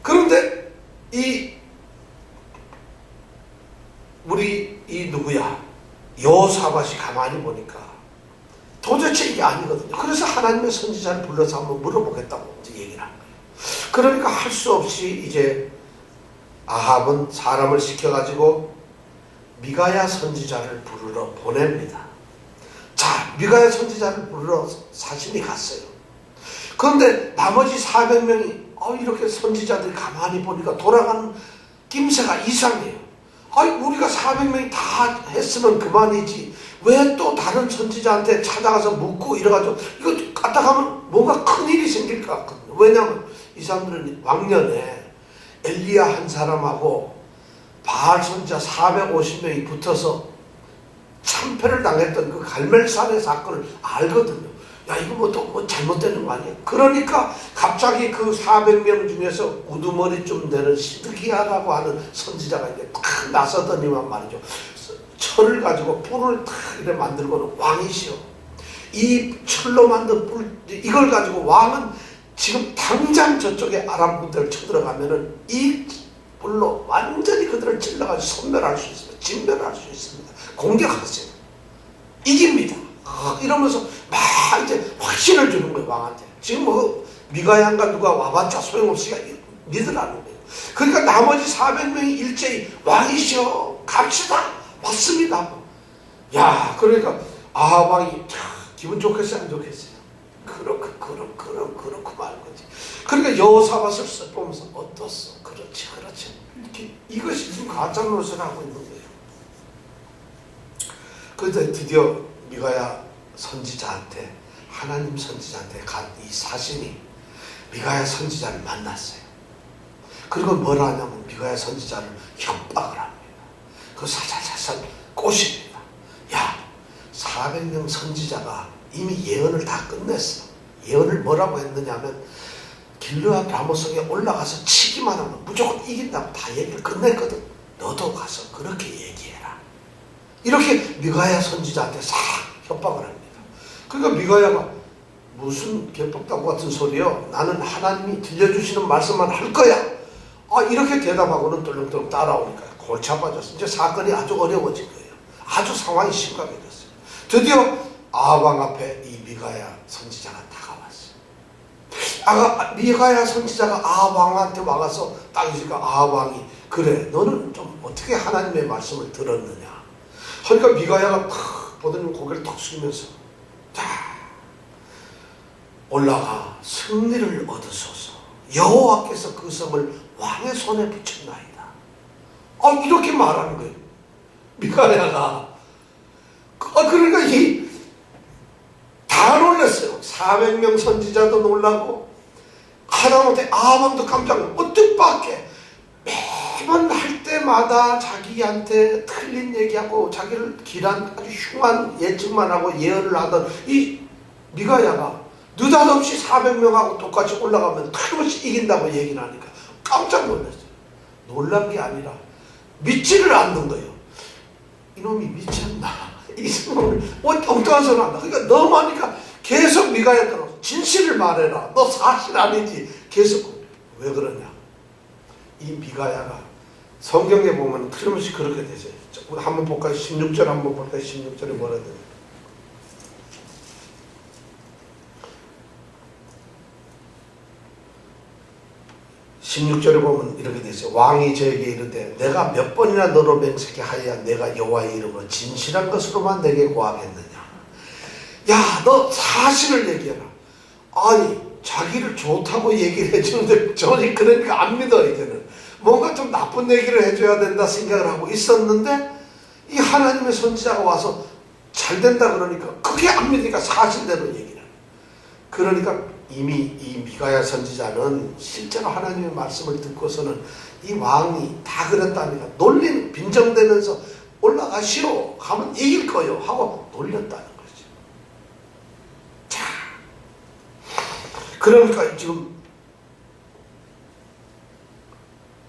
그런데 우리 누구야 여호사밧이 가만히 보니까 도대체 이게 아니거든요. 그래서 하나님의 선지자를 불러서 한번 물어보겠다고 이제 얘기를 한 거예요. 그러니까 할 수 없이 이제 아합은 사람을 시켜가지고 미가야 선지자를 부르러 보냅니다. 자, 미가야 선지자를 부르러 사신이 갔어요. 그런데 나머지 400명이 이렇게 선지자들이 가만히 보니까 돌아가는 낌새가 이상해요. 우리가 400명이 다 했으면 그만이지 왜 또 다른 선지자한테 찾아가서 묻고 이래가지고 이거 갔다 가면 뭔가 큰일이 생길 것 같거든요. 왜냐하면 이 사람들은 왕년에 엘리야 한 사람하고 바알 선지자 450명이 붙어서 참패를 당했던 그 갈멜산의 사건을 알거든요. 야 이거 뭐 잘못되는 거 아니야? 그러니까 갑자기 그 400명 중에서 우두머리쯤 되는 시드기야라고 하는 선지자가 이제 탁 나서더니만 말이죠. 철을 가지고 뿔을 탁 이렇게 만들고는 왕이시여. 이 철로 만든 뿔 이걸 가지고 왕은 지금 당장 저쪽에 아람 군대를 쳐들어가면은 이 뿔로 완전히 그들을 찔러가지고 섬멸할 수 있습니다. 진멸할 수 있습니다. 공격하세요. 이깁니다. 이러면서 막 이제 확신을 주는 거예요. 왕한테. 지금 뭐 미가야인가 누가 와봤자 소용없으니까 믿으라는 거예요. 그러니까 나머지 400명이 일제히 왕이시여 갑시다. 맞습니다. 야 그러니까 아합 왕이 기분 좋겠어요 안 좋겠어요? 그렇고 말 거지. 그러니까 여호사밧을 보면서 어떻소? 그렇지 이렇게 이것이 지금 가짜 노릇을 하고 있는 거예요. 그런데 드디어 미가야 선지자한테 하나님 선지자한테 간 이 사신이 미가야 선지자를 만났어요. 그리고 뭘 하냐면 미가야 선지자를 협박을 합니다. 그 사살사살 꼬십니다. 야 400명 선지자가 이미 예언을 다 끝냈어. 예언을 뭐라고 했느냐면 길르앗 라모성에 올라가서 치기만 하면 무조건 이긴다고 다 얘기를 끝냈거든. 너도 가서 그렇게 얘기해라. 이렇게 미가야 선지자한테 싹 협박을 합니다. 그러니까 미가야가 무슨 개뻑다구 같은 소리요. 나는 하나님이 들려주시는 말씀만 할 거야. 이렇게 대답하고는 똘렁똘렁 따라오니까 골치 아파졌어. 이제 사건이 아주 어려워진 거예요. 아주 상황이 심각해졌어요. 드디어 아합 앞에 이 미가야 선지자가 다가왔어요. 미가야 선지자가 아합 왕한테 와가서 딱 있으니까 아합 왕이 그래 너는 좀 어떻게 하나님의 말씀을 들었느냐. 그러니까 미가야가 탁 보더니 고개를 탁 숙이면서 자 올라가 승리를 얻으소서. 여호와께서 그 성을 왕의 손에 붙였나이다. 이렇게 말하는 거예요. 미가야가. 그러니까 다 놀랐어요. 400명 선지자도 놀라고 하다못해 아합왕도 깜짝 놀라고 뜻밖의 매번 할 때마다 자기한테 틀린 얘기하고 자기를 길한 아주 흉한 예측만 하고 예언을 하던 이 미가야가 느닷없이 400명하고 똑같이 올라가면 틀림없이 이긴다고 얘기를 하니까 깜짝 놀랐어요. 놀란 게 아니라 믿지를 않는 거예요. 이놈이 미쳤나? 이 사람을 뭐 엉뚱한 소리 한다. 그러니까 너무 하니까 계속 미가야처럼 진실을 말해라. 너 사실 아니지. 계속. 왜 그러냐? 이 미가야가 성경에 보면 틀림없이 그렇게 되죠. 우리 한번 볼까요? 16절 한번 볼까요? 16절에 뭐라 되냐? 16절에 보면 이렇게 되어 있어요. 왕이 저에게 이르되 내가 몇 번이나 너로 맹세케 하여야 내가 여호와의 이름으로 진실한 것으로만 내게 고하겠느냐. 야, 너 사실을 얘기해라. 아니, 자기를 좋다고 얘기를 해주는데 저는 그러니까 안 믿어. 이제는 뭔가 좀 나쁜 얘기를 해줘야 된다 생각을 하고 있었는데 이 하나님의 선지자가 와서 잘 된다 그러니까 그게 안 믿으니까 사실대로 얘기를 해요. 그러니까 이미 이 미가야 선지자는 실제로 하나님의 말씀을 듣고서는 이 왕이 다 그랬다니까 놀림 빈정대면서 올라가시오 하면 이길 거요 하고 놀렸다는 거죠. 자, 그러니까 지금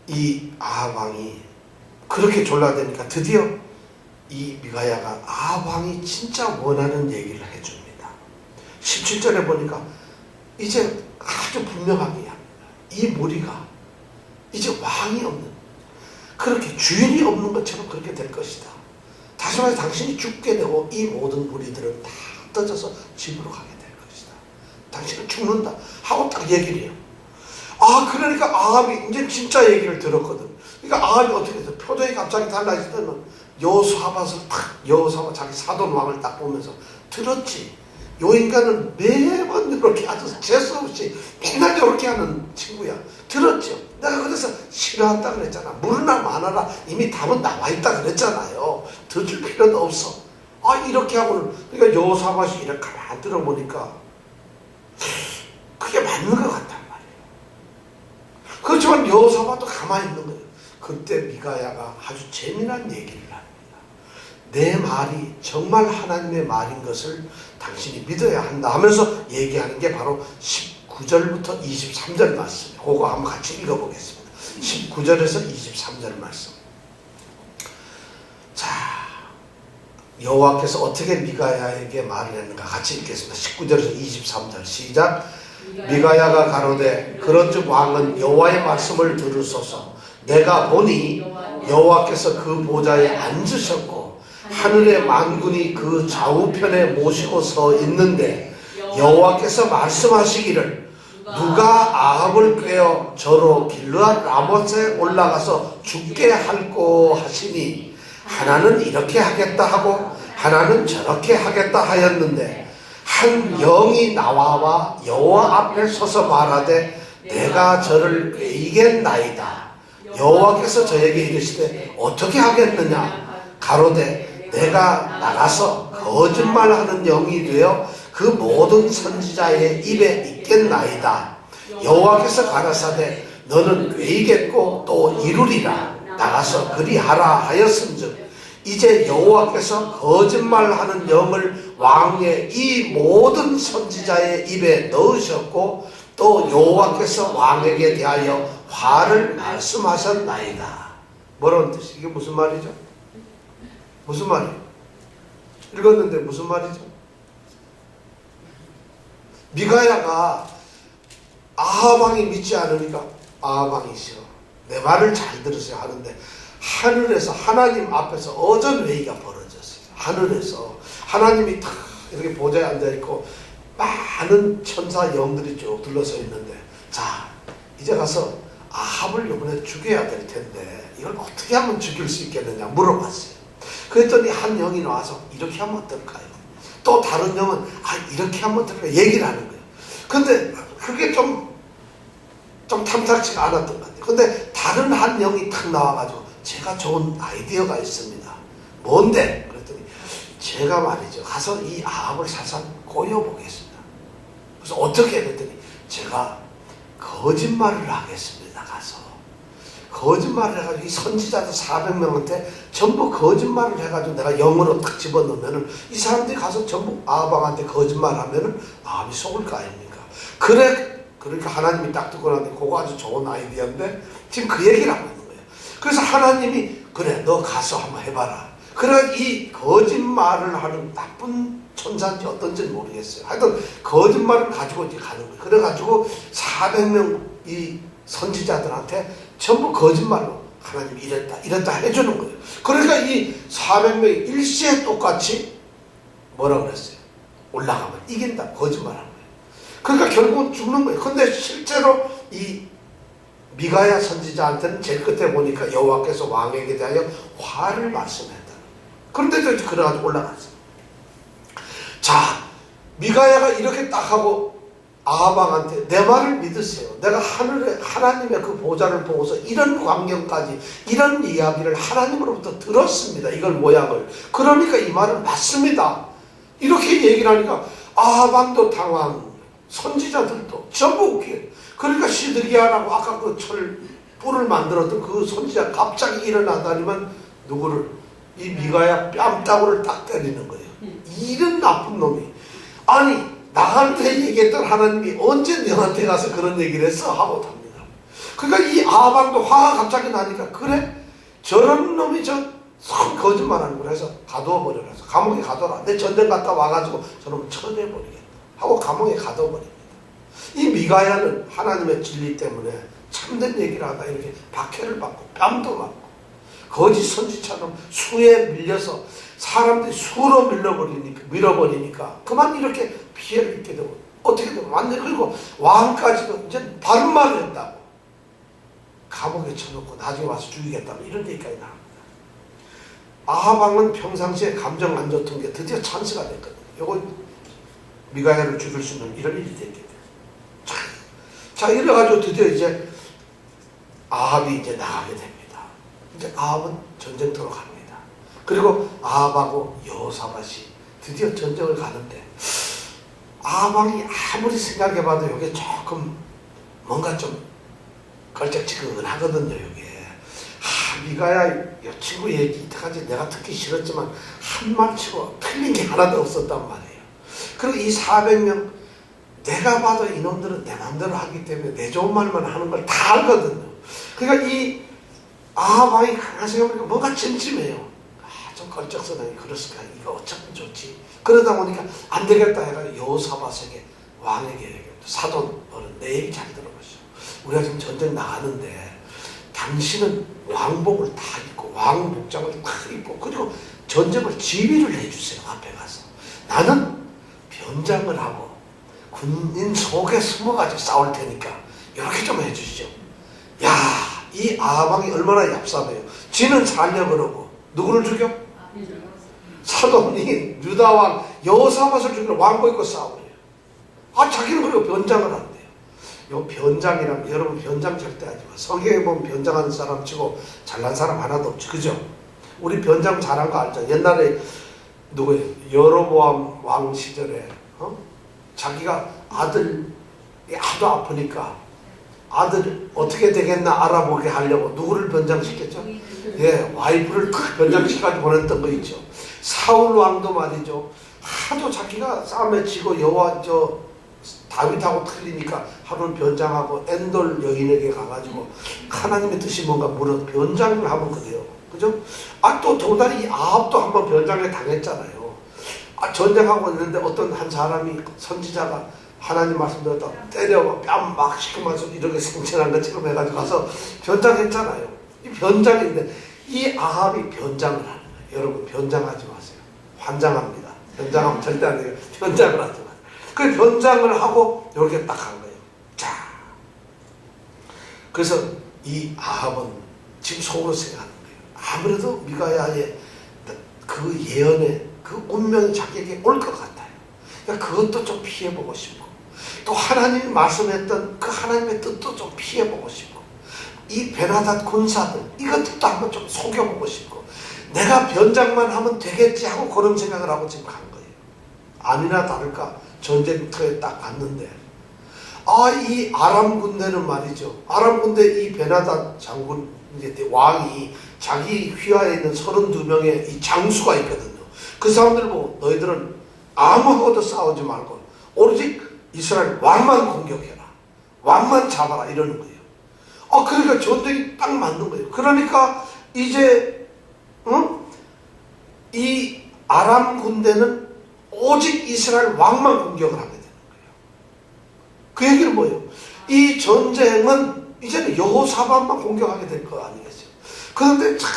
이 아합 왕이 그렇게 졸라대니까 드디어 이 미가야가 아합 왕이 진짜 원하는 얘기를 해줍니다. 17절에 보니까 이제 아주 분명하게 합니다. 이 무리가 이제 왕이 없는, 그렇게 주인이 없는 것처럼 그렇게 될 것이다. 다시 말해서 당신이 죽게 되고 이 모든 무리들은 다 떠져서 집으로 가게 될 것이다. 당신은 죽는다 하고 딱 얘기를 해요. 아, 그러니까 아합이 이제 진짜 얘기를 들었거든. 그러니까 아합이 어떻게 해서 표정이 갑자기 달라지더니 여호사밧을 탁, 여호사밧 자기 사돈 왕을 딱 보면서 들었지. 요 인간은 매번 이렇게 아주 재수없이 맨날 이렇게 하는 친구야. 들었죠? 내가 그래서 싫어한다 그랬잖아. 물으나 마나라 이미 답은 나와 있다 그랬잖아요. 더 줄 필요도 없어. 아, 이렇게 하고는, 그러니까 여호사밧이 이렇게 가만히 들어보니까 그게 맞는 것 같단 말이에요. 그렇지만 여호사밧도 가만히 있는 거예요. 그때 미가야가 아주 재미난 얘기를 합니다. 내 말이 정말 하나님의 말인 것을 당신이 믿어야 한다 하면서 얘기하는 게 바로 19절부터 23절 말씀이에요. 그거 한번 같이 읽어보겠습니다. 19절에서 23절 말씀. 자, 여호와께서 어떻게 미가야에게 말을 했는가 같이 읽겠습니다. 19절에서 23절 시작. 미가야가 가로되 그런즉 왕은 여호와의 말씀을 들으소서. 내가 보니 여호와께서 그 보좌에 앉으셨고 하늘의 만군이 그 좌우편에 모시고 서 있는데 여호와께서 말씀하시기를 누가 아합을 꾀어 저로 길르앗 라못에 올라가서 죽게 할꼬 하시니 하나는 이렇게 하겠다 하고 하나는 저렇게 하겠다 하였는데 한 영이 나와와 여호와 앞에 서서 말하되 내가 저를 꾀이겠나이다. 여호와께서 저에게 이르시되 어떻게 하겠느냐. 가로되 내가 나가서 거짓말하는 영이 되어 그 모든 선지자의 입에 있겠나이다. 여호와께서 가라사대 너는 꾀이겠고 또 이루리라. 나가서 그리하라 하였은즉 이제 여호와께서 거짓말하는 영을 왕의 이 모든 선지자의 입에 넣으셨고 또 여호와께서 왕에게 대하여 화를 말씀하셨나이다. 뭐라는 뜻이? 이게 무슨 말이죠? 무슨 말이에요? 읽었는데 무슨 말이죠? 미가야가 아합 왕이 믿지 않으니까 아합 왕이 싫어. 내 말을 잘 들으세요 하는데 하늘에서 하나님 앞에서 어전회의가 벌어졌어요. 하늘에서 하나님이 탁 이렇게 보좌에 앉아있고 많은 천사 영들이 쭉 둘러서 있는데 자, 이제 가서 아합을 이번에 죽여야 될 텐데 이걸 어떻게 하면 죽일 수 있겠느냐 물어봤어요. 그랬더니 한 영이 나와서 이렇게 하면 어떨까요? 또 다른 영은 이렇게 하면 어떨까요? 얘기를 하는 거예요. 근데 그게 좀 탐탁지가 않았던 것 같아요. 근데 다른 한 영이 탁 나와가지고 제가 좋은 아이디어가 있습니다. 뭔데? 그랬더니 제가 말이죠. 가서 이 아합을 살살 꼬여보겠습니다. 그래서 어떻게 그랬더니 제가 거짓말을 하겠습니다. 가서 거짓말을 해가지고 이 선지자들 400명한테 전부 거짓말을 해가지고 내가 영으로 딱 집어넣으면은 이 사람들이 가서 전부 아합왕한테 거짓말하면은 아합이 속을 거 아닙니까? 그래, 그러니까 하나님이 딱 듣고 나는데 그거 아주 좋은 아이디어인데 지금 그 얘기를 하고 있는 거예요. 그래서 하나님이 그래 너 가서 한번 해봐라. 그래 이 거짓말을 하는 나쁜 천사인지 어떤지는 모르겠어요. 하여튼 거짓말을 가지고 이제 가는 거예요. 그래가지고 400명 이 선지자들한테 전부 거짓말로 하나님 이랬다 해주는 거예요. 그러니까 이 400명이 일시에 똑같이 뭐라 그랬어요? 올라가면 이긴다. 거짓말한 거예요. 그러니까 결국은 죽는 거예요. 근데 실제로 이 미가야 선지자한테는 제일 끝에 보니까 여호와께서 왕에게 대하여 화를 말씀했다. 그런데도 그래가지고 올라갔어요. 자, 미가야가 이렇게 딱 하고 아하방한테 내 말을 믿으세요. 내가 하늘에 하나님의 그 보좌를 보고서 이런 광경까지 이런 이야기를 하나님으로부터 들었습니다. 이걸 모양을. 그러니까 이 말은 맞습니다. 이렇게 얘기를 하니까 아하방도 당황, 선지자들도 전부 웃기게. 그러니까 시드기야라고 아까 그 뿔을 만들었던 그 선지자 갑자기 일어나다니만 누구를? 이 미가야 뺨따구를 딱 때리는 거예요. 이런 나쁜 놈이. 아니 나한테 얘기했던 하나님이 언제 너한테 가서 그런 얘기를 했어? 하고 답니다. 그러니까 이 아방도 화가 갑자기 나니까 그래? 저런 놈이 참 거짓말하는 걸 해서 가둬버려라. 감옥에 가둬라. 내 전쟁 갔다 와가지고 저놈을 처리해버리겠다. 하고 감옥에 가둬버립니다. 이 미가야는 하나님의 진리 때문에 참된 얘기를 하다 이렇게 박해를 받고 뺨도 맞고 거짓 선지처럼 수에 밀려서 사람들이 수로 밀어버리니까 그만 이렇게 피해를 입게 되고 어떻게 되면 완전 그리고 왕까지도 이제 바른 말을 했다고 감옥에 쳐놓고 나중에 와서 죽이겠다고 이런 얘기까지 나옵니다. 아하방은 평상시에 감정 안 좋던 게 드디어 찬스가 됐거든요. 이거 미가야를 죽일 수 있는 이런 일이 됐게 돼요. 자 이래가지고 드디어 이제 아합이 이제 나가게 됩니다. 이제 아합은 전쟁터로 갑니다. 그리고 아합하고 여호사밧이 드디어 전쟁을 가는데 아합왕이 아무리 생각해봐도 이게 조금 뭔가 좀 걸쩍지근하거든요. 이게 미가야 이 친구 얘기 이때까지 내가 듣기 싫었지만 한 말치고 틀린 게 하나도 없었단 말이에요. 그리고 이 400명 내가 봐도 이놈들은 내 마음대로 하기 때문에 내 좋은 말만 하는 걸 다 알거든요. 그러니까 이 아합왕이 가만히 생각해보니까 뭔가 찜찜해요. 좀 걸쩍서다니 그랬을까? 이거 어쩌면 좋지. 그러다 보니까 안 되겠다 해가 여호사밧에게 왕에게 사돈 너는 내 얘기 잘 들어보시오. 우리가 지금 전쟁 나가는데 당신은 왕복을 다 입고 왕복장을 다 입고 그리고 전쟁을 지휘를 해주세요. 앞에 가서. 나는 변장을 하고 군인 속에 숨어가지고 싸울 테니까 이렇게 좀 해주시죠. 야, 이 아합왕이 얼마나 얍삽해요. 지는 살려 그러고 누구를 죽여? 사돈이 유다왕 여호사밧을 죽이려 왕복 입고 싸우래요. 아 자기는 그리고 변장을 한대요. 요 변장이라면 여러분 변장 절대 하지 마. 성경에 보면 변장하는 사람 치고 잘난 사람 하나도 없지. 그죠? 우리 변장 잘한 거 알죠? 옛날에 누구예요? 여로보암 왕 시절에 자기가 아들이 하도 아프니까 아들 어떻게 되겠나 알아보게 하려고 누구를 변장시켰죠? 예, 와이프를 탁 변장시켜가지고 보냈던 거 있죠. 사울 왕도 말이죠. 하도 자기가 싸움에 지고 다윗하고 틀리니까 하루는 변장하고 엔돌 여인에게 가가지고 하나님의 뜻이 뭔가 물어 변장을 하면 그래요. 그죠? 아, 또 더군다나 이 아합도 한번 변장에 당했잖아요. 아, 전쟁하고 있는데 어떤 한 사람이 선지자가 하나님 말씀 듣다 때려 뺨 막 시키면서 이렇게 생천한 것처럼 해가지고 가서 변장했잖아요. 이 변장인데 이 아합이 변장을 하는 거예요. 여러분 변장하지 마세요. 환장합니다. 변장하면 절대 안 돼요. 변장을 하지 마세요. 그 변장을 하고 이렇게 딱 한 거예요. 자, 그래서 이 아합은 지금 속으로 생각하는 거예요. 아무래도 미가야의 그 예언의 그 운명이 자기에게 올 것 같아요. 그러니까 그것도 좀 피해보고 싶고 또 하나님이 말씀했던 그 하나님의 뜻도 좀 피해보고 싶고 이 베나닷 군사들 이것들도 한번 좀 속여보고 싶고 내가 변장만 하면 되겠지 하고 그런 생각을 하고 지금 간 거예요. 아니나 다를까 전쟁터에 딱 갔는데 이 아람 군대는 말이죠. 아람 군대 이 베나닷 장군 이제 왕이 자기 휘하에 있는 32명의 이 장수가 있거든요. 그 사람들 보고 너희들은 아무하고도 싸우지 말고 오로지 이스라엘 왕만 공격해라. 왕만 잡아라 이러는 거예요. 그러니까 전쟁이 딱 맞는 거예요. 그러니까 이제 이 아람 군대는 오직 이스라엘 왕만 공격을 하게 되는 거예요. 그 얘기는 뭐예요? 이 전쟁은 이제는 여호사밧만 공격하게 될 거 아니겠어요? 그런데 참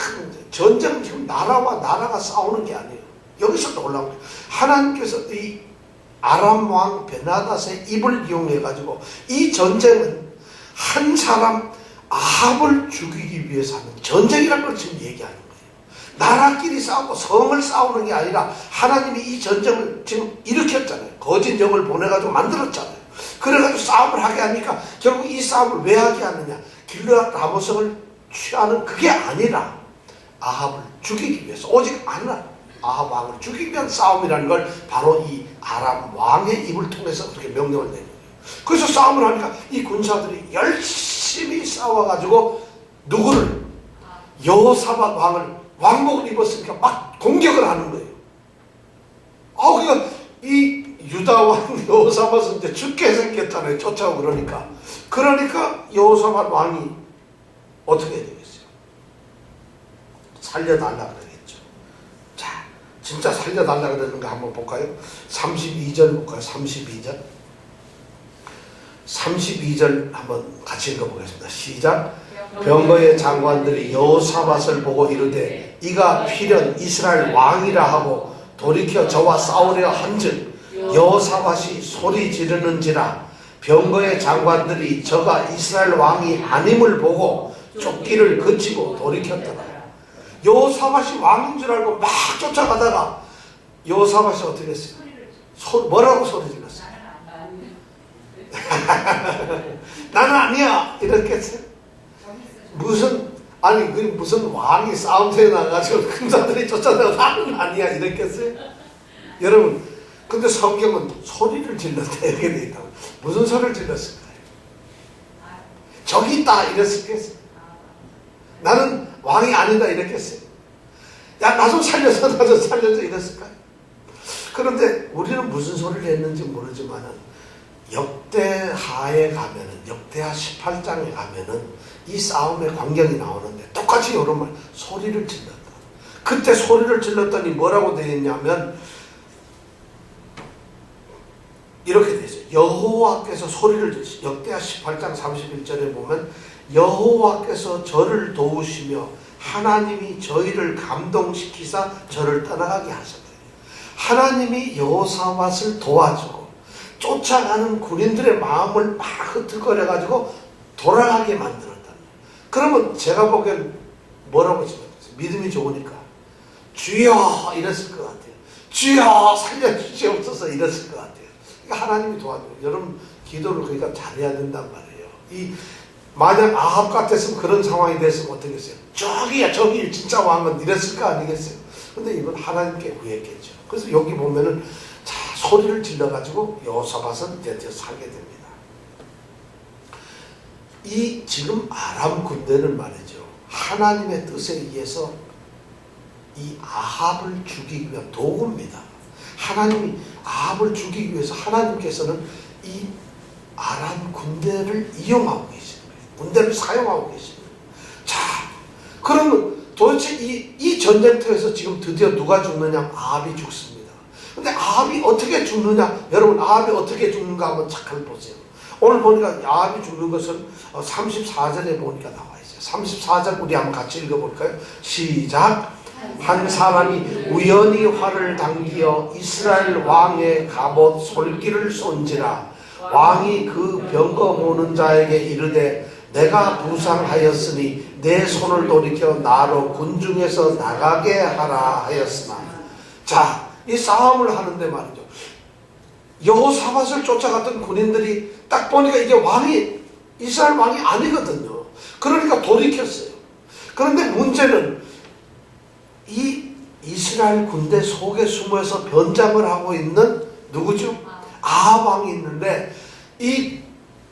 전쟁은 지금 나라와 나라가 싸우는 게 아니에요. 여기서 놀라운 거예요. 하나님께서 이 아람 왕 베나닷의 입을 이용해 가지고 이 전쟁은 한 사람 아합을 죽이기 위해서 하는 전쟁이라는 걸 지금 얘기하는 거예요. 나라끼리 싸우고 성을 싸우는 게 아니라 하나님이 이 전쟁을 지금 일으켰잖아요. 거짓 영을 보내가지고 만들었잖아요. 그래가지고 싸움을 하게 하니까 결국 이 싸움을 왜 하게 하느냐? 길르앗 라모성을 취하는 그게 아니라 아합을 죽이기 위해서, 오직 아합 왕을 죽이기 위한 싸움이라는 걸 바로 이 아람 왕의 입을 통해서 그렇게 명령을 내는 거예요. 그래서 싸움을 하니까 이 군사들이 열심히 싸워가지고 누구를? 여호사밧 왕을 왕복을 입었으니까 막 공격을 하는 거예요. 그러니까 이 유다 왕 여호사밧은 이제 죽게 생겼잖아요. 쫓아오고 그러니까 여호사밧 왕이 어떻게 해야 되겠어요? 살려달라 그러겠죠. 자, 진짜 살려달라 그러는 거 한번 볼까요? 32절 볼까요? 32절 한번 같이 읽어보겠습니다. 시작. 병거의 장관들이 여호사밧을 보고 이르되 이가 필연 이스라엘 왕이라 하고 돌이켜 저와 싸우려 한즉 여호사밧이 소리 지르는지라 병거의 장관들이 저가 이스라엘 왕이 아님을 보고 쫓기를 그치고 돌이켰더라. 여호사밧이 왕인 줄 알고 막 쫓아가다가 여호사밧이 어떻게 했어요? 뭐라고 소리 질렀어요? 나는 아니야 이렇게 했어요. 무슨 왕이 싸움터에 나가지고 군사들이 쫓아내고 나는 아니야 이렇게 했어요. 여러분, 근데 성경은 소리를 질렀다 이렇게 돼 있다고. 무슨 소리를 질렀을까요? 저기 있다 이랬을겠어요? 나는 왕이 아니다 이렇게 했어요. 야, 나 좀 살려줘 이랬을까요? 그런데 우리는 무슨 소리를 했는지 모르지만은 역대하에 가면은, 역대하 18장에 가면은 이 싸움의 광경이 나오는데 똑같이 이런 말, 소리를 질렀다. 그때 소리를 질렀더니 뭐라고 되어 있냐면 이렇게 되어 있어요. 여호와께서 소리를 지르시고, 역대하 18장 31절에 보면 여호와께서 저를 도우시며 하나님이 저희를 감동시키사 저를 떠나가게 하셨다. 하나님이 여호사밧을 도와주고 쫓아가는 군인들의 마음을 막 흐트거려가지고 돌아가게 만들었다. 그러면 제가 보기엔 뭐라고 지냈어요? 믿음이 좋으니까 주여 이랬을 것 같아요. 주여 살려주시옵소서 이랬을 것 같아요. 그러니까 하나님이 도와줘요. 여러분 기도를 그러니까 잘해야 된단 말이에요. 만약 아합 같았으면 그런 상황이 됐으면 어떻게 했어요? 저기 진짜 왕은 이랬을 거 아니겠어요? 근데 이건 하나님께 구했겠죠. 그래서 여기 보면은 자, 소리를 질러가지고 여호사밧은 이제 살게 됩니다. 이 지금 아람 군대는 말이죠. 하나님의 뜻에 의해서 이 아합을 죽이기 위한 도구입니다. 하나님이 아합을 죽이기 위해서 하나님께서는 이 아람 군대를 이용하고 계시는 거예요. 군대를 사용하고 계시는 거예요. 자, 그러면 도대체 이 전쟁터에서 지금 드디어 누가 죽느냐? 아합이 죽습니다. 근데 아합이 어떻게 죽느냐? 여러분 아합이 어떻게 죽는가 한번 잠깐 보세요. 오늘 보니까 아합이 죽는 것은 34절에 보니까 나와 있어요. 34절 우리 한번 같이 읽어볼까요? 시작. 한 사람이 우연히 활을 당기어 이스라엘 왕의 갑옷 솔기를 쏜지라 왕이 그 병거 모는 자에게 이르되 내가 부상하였으니 내 손을 돌이켜 나로 군중에서 나가게 하라 하였으나. 자, 이 싸움을 하는데 말이죠. 여호사밧을 쫓아갔던 군인들이 딱 보니까 이게 이스라엘 왕이 아니거든요. 그러니까 돌이켰어요. 그런데 문제는 이 이스라엘 군대 속에 숨어서 변장을 하고 있는 누구죠? 아합 왕이 있는데 이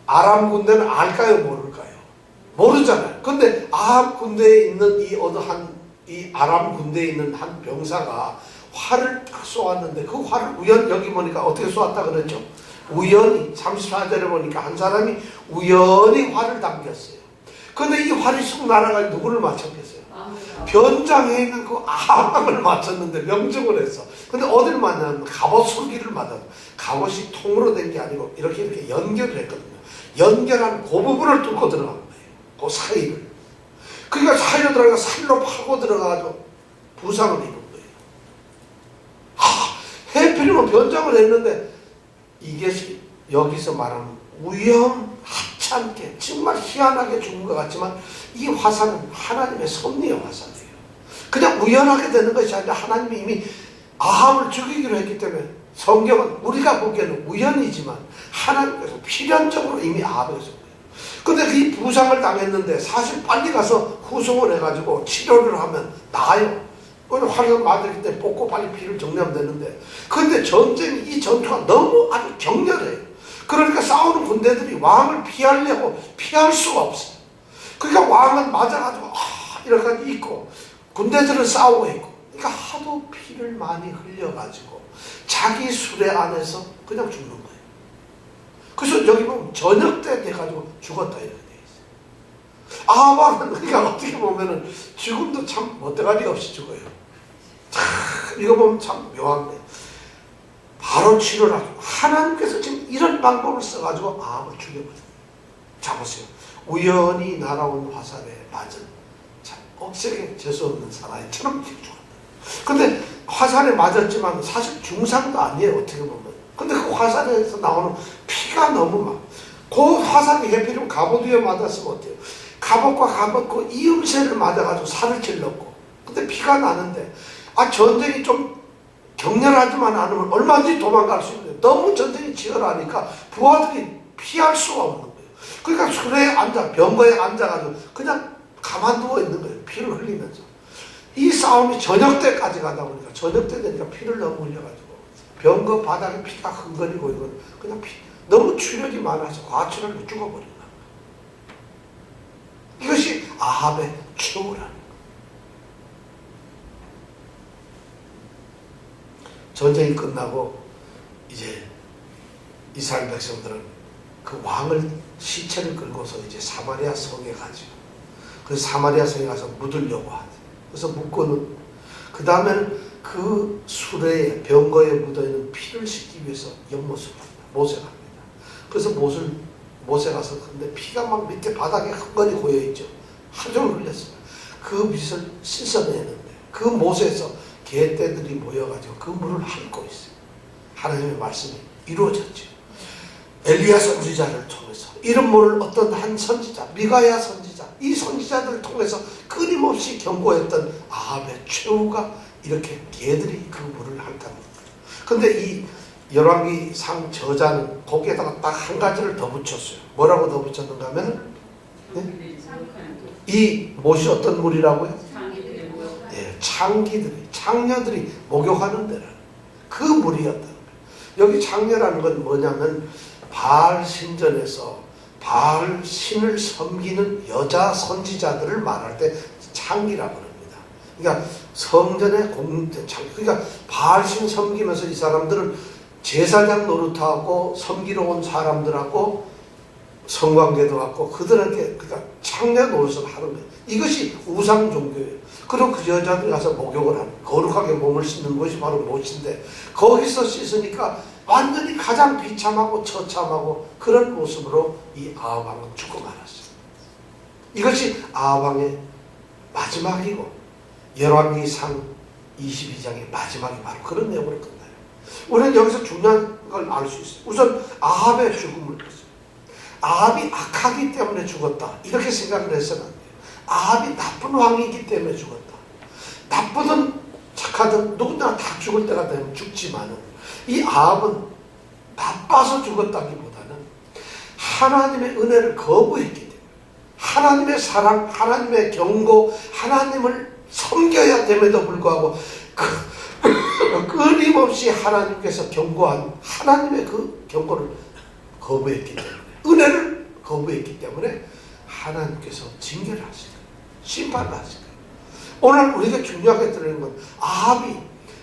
아람 군대는 알까요? 모를까요? 모르잖아요. 근데 아합 군대에 있는 이 아람 군대에 있는 한 병사가 활을 딱 쏘았는데 그 활을 여기 보니까 어떻게 쏘았다 그랬죠? 우연히 34절에 보니까 한 사람이 우연히 활을 당겼어요. 근데 이 활이 쑥 날아가 누구를 맞췄겠어요? 변장에 있는 그 아합을 맞췄는데 명령을 했어. 근데 어디를 맞냐면 갑옷 술기를 맞아. 갑옷이 통으로 된 게 아니고 이렇게 연결을 했거든요. 연결한 그 부분을 뚫고 들어간 거예요. 그 사이를. 그러니까 사이로 들어가서 살로 파고 들어가가지고 부상을 입은 거예요. 해필이면 변장을 했는데 이게 여기서 말하는 우연하찮게 정말 희한하게 죽은 것 같지만 이 화살은 하나님의 섭리의 화살이에요. 그냥 우연하게 되는 것이 아니라 하나님이 이미 아합을 죽이기로 했기 때문에 성경은 우리가 보기에는 우연이지만 하나님께서 필연적으로 이미 아합에게 준 거예요. 근데 이 부상을 당했는데 사실 빨리 가서 후송을 해가지고 치료를 하면 나아요. 활을 맞았기 때문에 뽑고 빨리 피를 정리하면 되는데, 근데 전쟁이, 이 전투가 너무 아주 격렬해요. 그러니까 싸우는 군대들이 왕을 피하려고 피할 수가 없어요. 그러니까 왕은 맞아가지고 이렇게 있고 군대들은 싸우고 있고, 그러니까 하도 피를 많이 흘려가지고 자기 수레 안에서 그냥 죽는 거예요. 그래서 여기 보면 저녁 때 돼가지고 죽었다 이렇게 돼 있어요. 아합은 그러니까 어떻게 보면은 죽음도 참 멋대가리 없이 죽어요. 참 이거 보면 참 묘한데 바로 치료를 하죠. 하나님께서 지금 이런 방법을 써가지고 아합을 죽여버려요. 자 보세요. 우연히 날아온 화살에 맞은 참 억세게 재수없는 사나이처럼 죽었다. 근데 화살에 맞았지만 사실 중상도 아니에요. 어떻게 보면. 근데 그 화살에서 나오는 피가 너무 막, 그 화살이 해필이면 갑옷 위에 맞았으면 어때요? 갑옷과 갑옷 그 이음새를 맞아가지고 살을 찔렀고, 근데 피가 나는데 전쟁이 좀 격렬하지만 않으면 얼마든지 도망갈 수 있는데 너무 전쟁이 치열하니까 부하들이 피할 수가 없는 거예요. 그러니까 수레에 앉아, 병거에 앉아가지고 그냥 가만 누워 있는 거예요. 피를 흘리면서. 이 싸움이 저녁 때까지 가다 보니까 저녁 때 되니까 피를 너무 흘려가지고 병거 바닥에 피가 흥건이고 이건 그냥 너무 출혈이 많아서 과출혈로 죽어버린 거예요. 이것이 아합의 최후라는 거예요. 전쟁이 끝나고 이제 이스라엘 백성들은 그 왕을 시체를 끌고서 이제 사마리아 성에 가죠. 그래서 사마리아 성에 가서 묻으려고 하죠. 그래서 묻고는 그 다음에는 그 수레에 병거에 묻어있는 피를 씻기 위해서 연못을 갑니다. 못에 갑니다. 그래서 못에 가서 근데 피가 막 밑에 바닥에 흥건히 고여있죠. 하루 종일 흘렸어요. 그 밑을 씻어내는데 그 못에서 개떼들이 모여가지고 그 물을 핥고 있어요. 하나님의 말씀이 이루어졌죠. 엘리야 선지자를 통해서 이런 물을 어떤 한 선지자, 미가야 선지자, 이 선지자들을 통해서 끊임없이 경고했던 아합의 최후가 이렇게 개들이 그 물을 핥다는 거예요. 근데 이 열왕기상 저자는 거기에다가 딱 한 가지를 더 붙였어요. 뭐라고 더 붙였는가 하면 이 못이 어떤 물이라고요? 창기들이, 창녀들이 목욕하는 데라는 그 물이었다는 거예요. 여기 창녀라는 건 뭐냐면 바알 신전에서 바알 신을 섬기는 여자 선지자들을 말할 때 창기라고 합니다. 그러니까 성전의 창기. 그러니까 바알 신 섬기면서 이 사람들은 제사장 노릇하고 섬기러 온 사람들하고 성관계도 갖고 그들에게 그러니까 창녀 노릇을 하는 거예요. 이것이 우상 종교예요. 그리고 그 여자들이 가서 목욕을 하는, 거룩하게 몸을 씻는 것이 바로 못인데 거기서 씻으니까 완전히 가장 비참하고 처참하고 그런 모습으로 이 아합 왕은 죽고 말았어요. 이것이 아합 왕의 마지막이고 열왕기상 22장의 마지막이 바로 그런 내용으로 끝나요. 우리는 여기서 중요한 걸 알 수 있어요. 우선 아합의 죽음을 봤어요. 아합이 악하기 때문에 죽었다 이렇게 생각을 해서는 안 돼요. 아합이 나쁜 왕이기 때문에 죽었다. 나쁘든 착하든 누구나 다 죽을 때가 되면 죽지만은 이 아합은 나빠서 죽었다기보다는 하나님의 은혜를 거부했기 때문에 하나님의 사랑, 하나님의 경고, 하나님을 섬겨야 됨에도 불구하고 끊임없이 하나님께서 경고한 하나님의 그 경고를 거부했기 때문에 은혜를 거부했기 때문에 하나님께서 징계를 하실 거예요. 심판을 하실 거예요. 오늘 우리가 중요하게 들리는 건 아합이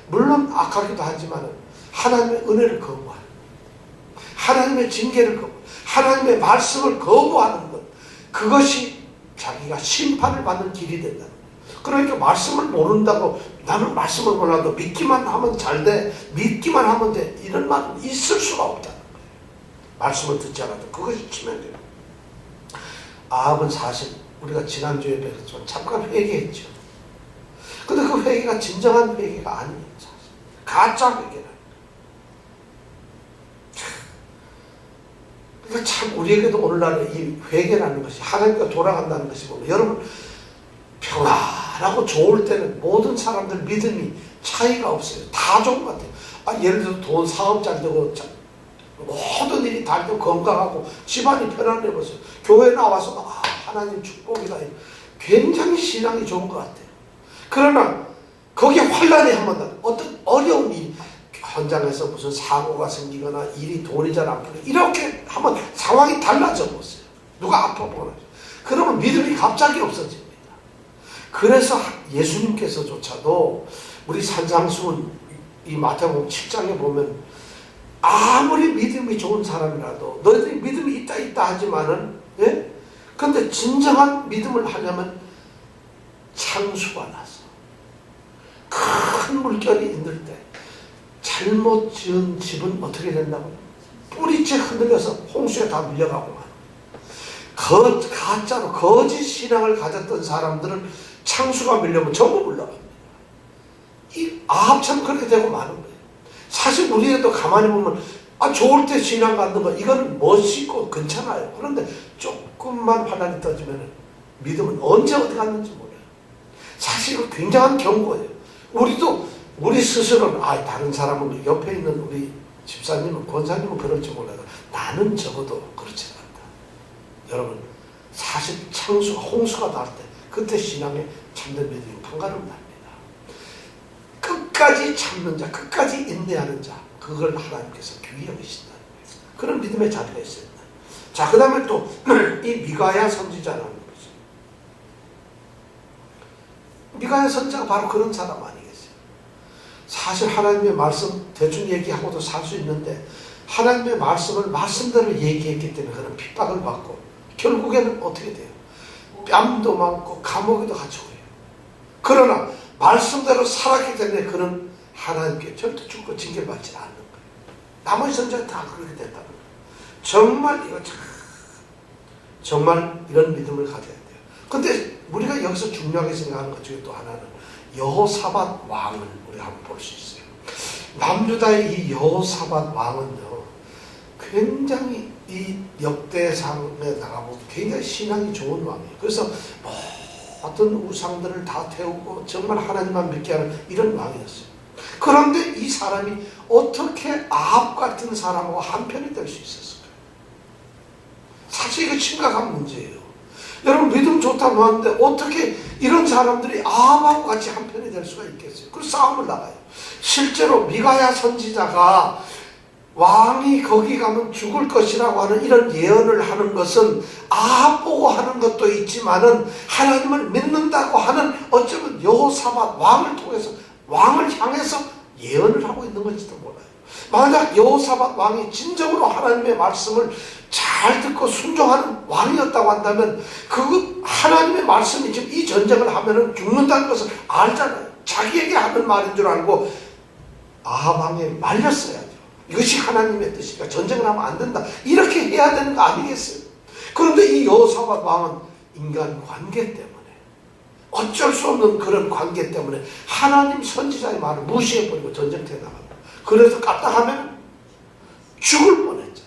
물론 악하기도 하지만 하나님의 은혜를 거부하는 것, 하나님의 징계를 거부, 하나님의 말씀을 거부하는 것, 그것이 자기가 심판을 받는 길이 된다는 거예요. 그러니까 말씀을 모른다고 나는 말씀을 몰라도 믿기만 하면 잘 돼, 믿기만 하면 돼, 이런 말은 있을 수가 없다는 거예요. 말씀을 듣지 않아도 그것이 치명적이에요. 아합은 사실 우리가 지난주에 배웠지만 잠깐 회개했죠. 근데 그 회개가 진정한 회개가 아니에요. 사실 가짜 회개라. 그러니까 참 우리에게도 오늘날 이 회개라는 것이 하나님과 돌아간다는 것이 보면 여러분 평안하고 좋을 때는 모든 사람들 믿음이 차이가 없어요. 다 좋은 것 같아요. 예를 들어 돈 사업 잘 되고 모든 일이 잘 되고 건강하고 집안이 편안해 보세요. 교회 나와서 하나님 축복이다. 굉장히 신앙이 좋은 것 같아요. 그러나 거기에 환란이 한번 나 어떤 어려운 일 현장에서 무슨 사고가 생기거나 일이 돈이 잘 안 풀려 이렇게 한번 상황이 달라져 보세요. 누가 아파 보거나 그러면 믿음이 갑자기 없어집니다. 그래서 예수님께서조차도 우리 산상수훈 이 마태복음 7장에 보면 아무리 믿음이 좋은 사람이라도 너희들이 믿음이 있다 하지만은 예? 근데 진정한 믿음을 하려면 창수가 나서 큰 물결이 있을 때 잘못 지은 집은 어떻게 된다고요? 뿌리째 흔들려서 홍수에 다 밀려가고 가짜로 거짓 신앙을 가졌던 사람들은 창수가 밀려면 전부 물러갑니다. 이 아합처럼 그렇게 되고 마는 거예요. 사실 우리도 가만히 보면 좋을 때 신앙 갖는 거 이거는 멋있고 괜찮아요. 그런데 조금만 환란이 터지면 믿음은 언제 어디 갔는지 몰라요. 사실 이거 굉장한 경고예요. 우리 스스로는 다른 사람은 옆에 있는 우리 집사님은 권사님은 그럴지 몰라도 나는 적어도 그렇지 않다. 여러분 사실 창수가 홍수가 날 때 그때 신앙에 참된 믿음이 판가름 납니다. 끝까지 참는 자, 끝까지 인내하는 자, 그걸 하나님께서 귀히 여기신다는 거예요. 그런 믿음의 자리가 있습니다. 자, 그 다음에 또 이 미가야 선지자라는 거죠. 미가야 선지자가 바로 그런 사람 아니겠어요? 사실 하나님의 말씀 대충 얘기하고도 살 수 있는데 하나님의 말씀을 말씀대로 얘기했기 때문에 그런 핍박을 받고 결국에는 어떻게 돼요? 뺨도 맞고 감옥에도 갇히고요. 그러나 말씀대로 살았기 때문에 그는 하나님께 절대 죽고 징계받지 않는 거예요. 나머지 선지자는 다 그렇게 됐다는 거예요. 정말 이거 정말 이런 믿음을 가져야 돼요. 근데 우리가 여기서 중요하게 생각하는 것 중에 또 하나는 여호사밧 왕을 우리가 한번 볼 수 있어요. 남유다의 이 여호사밧 왕은요 굉장히 이 역대상에 나가보면 굉장히 신앙이 좋은 왕이에요. 그래서 모든 우상들을 다 태우고 정말 하나님만 믿게 하는 이런 왕이었어요. 그런데 이 사람이 어떻게 아합 같은 사람하고 한편이 될 수 있었을까요? 사실 이거 심각한 문제예요. 여러분 믿음 좋다고 하는데 어떻게 이런 사람들이 아합하고 같이 한편이 될 수가 있겠어요? 그래서 싸움을 나가요. 실제로 미가야 선지자가 왕이 거기 가면 죽을 것이라고 하는 이런 예언을 하는 것은 아합 보고 하는 것도 있지만은 하나님을 믿는다고 하는 어쩌면 여호사밧 왕을 통해서 왕을 향해서 예언을 하고 있는 건지도 몰라요. 만약 여호사밧 왕이 진정으로 하나님의 말씀을 잘 듣고 순종하는 왕이었다고 한다면 그 하나님의 말씀이 지금 이 전쟁을 하면은 죽는다는 것을 알잖아요. 자기에게 하는 말인 줄 알고 아합 왕에 말렸어야죠. 이것이 하나님의 뜻이니까 전쟁을 하면 안 된다. 이렇게 해야 되는 거 아니겠어요? 그런데 이 여호사밧 왕은 인간 관계 때문에 어쩔 수 없는 그런 관계 때문에 하나님 선지자의 말을 무시해버리고 전쟁터에 나갑니다. 그래서 까딱하면 죽을 뻔했잖아요.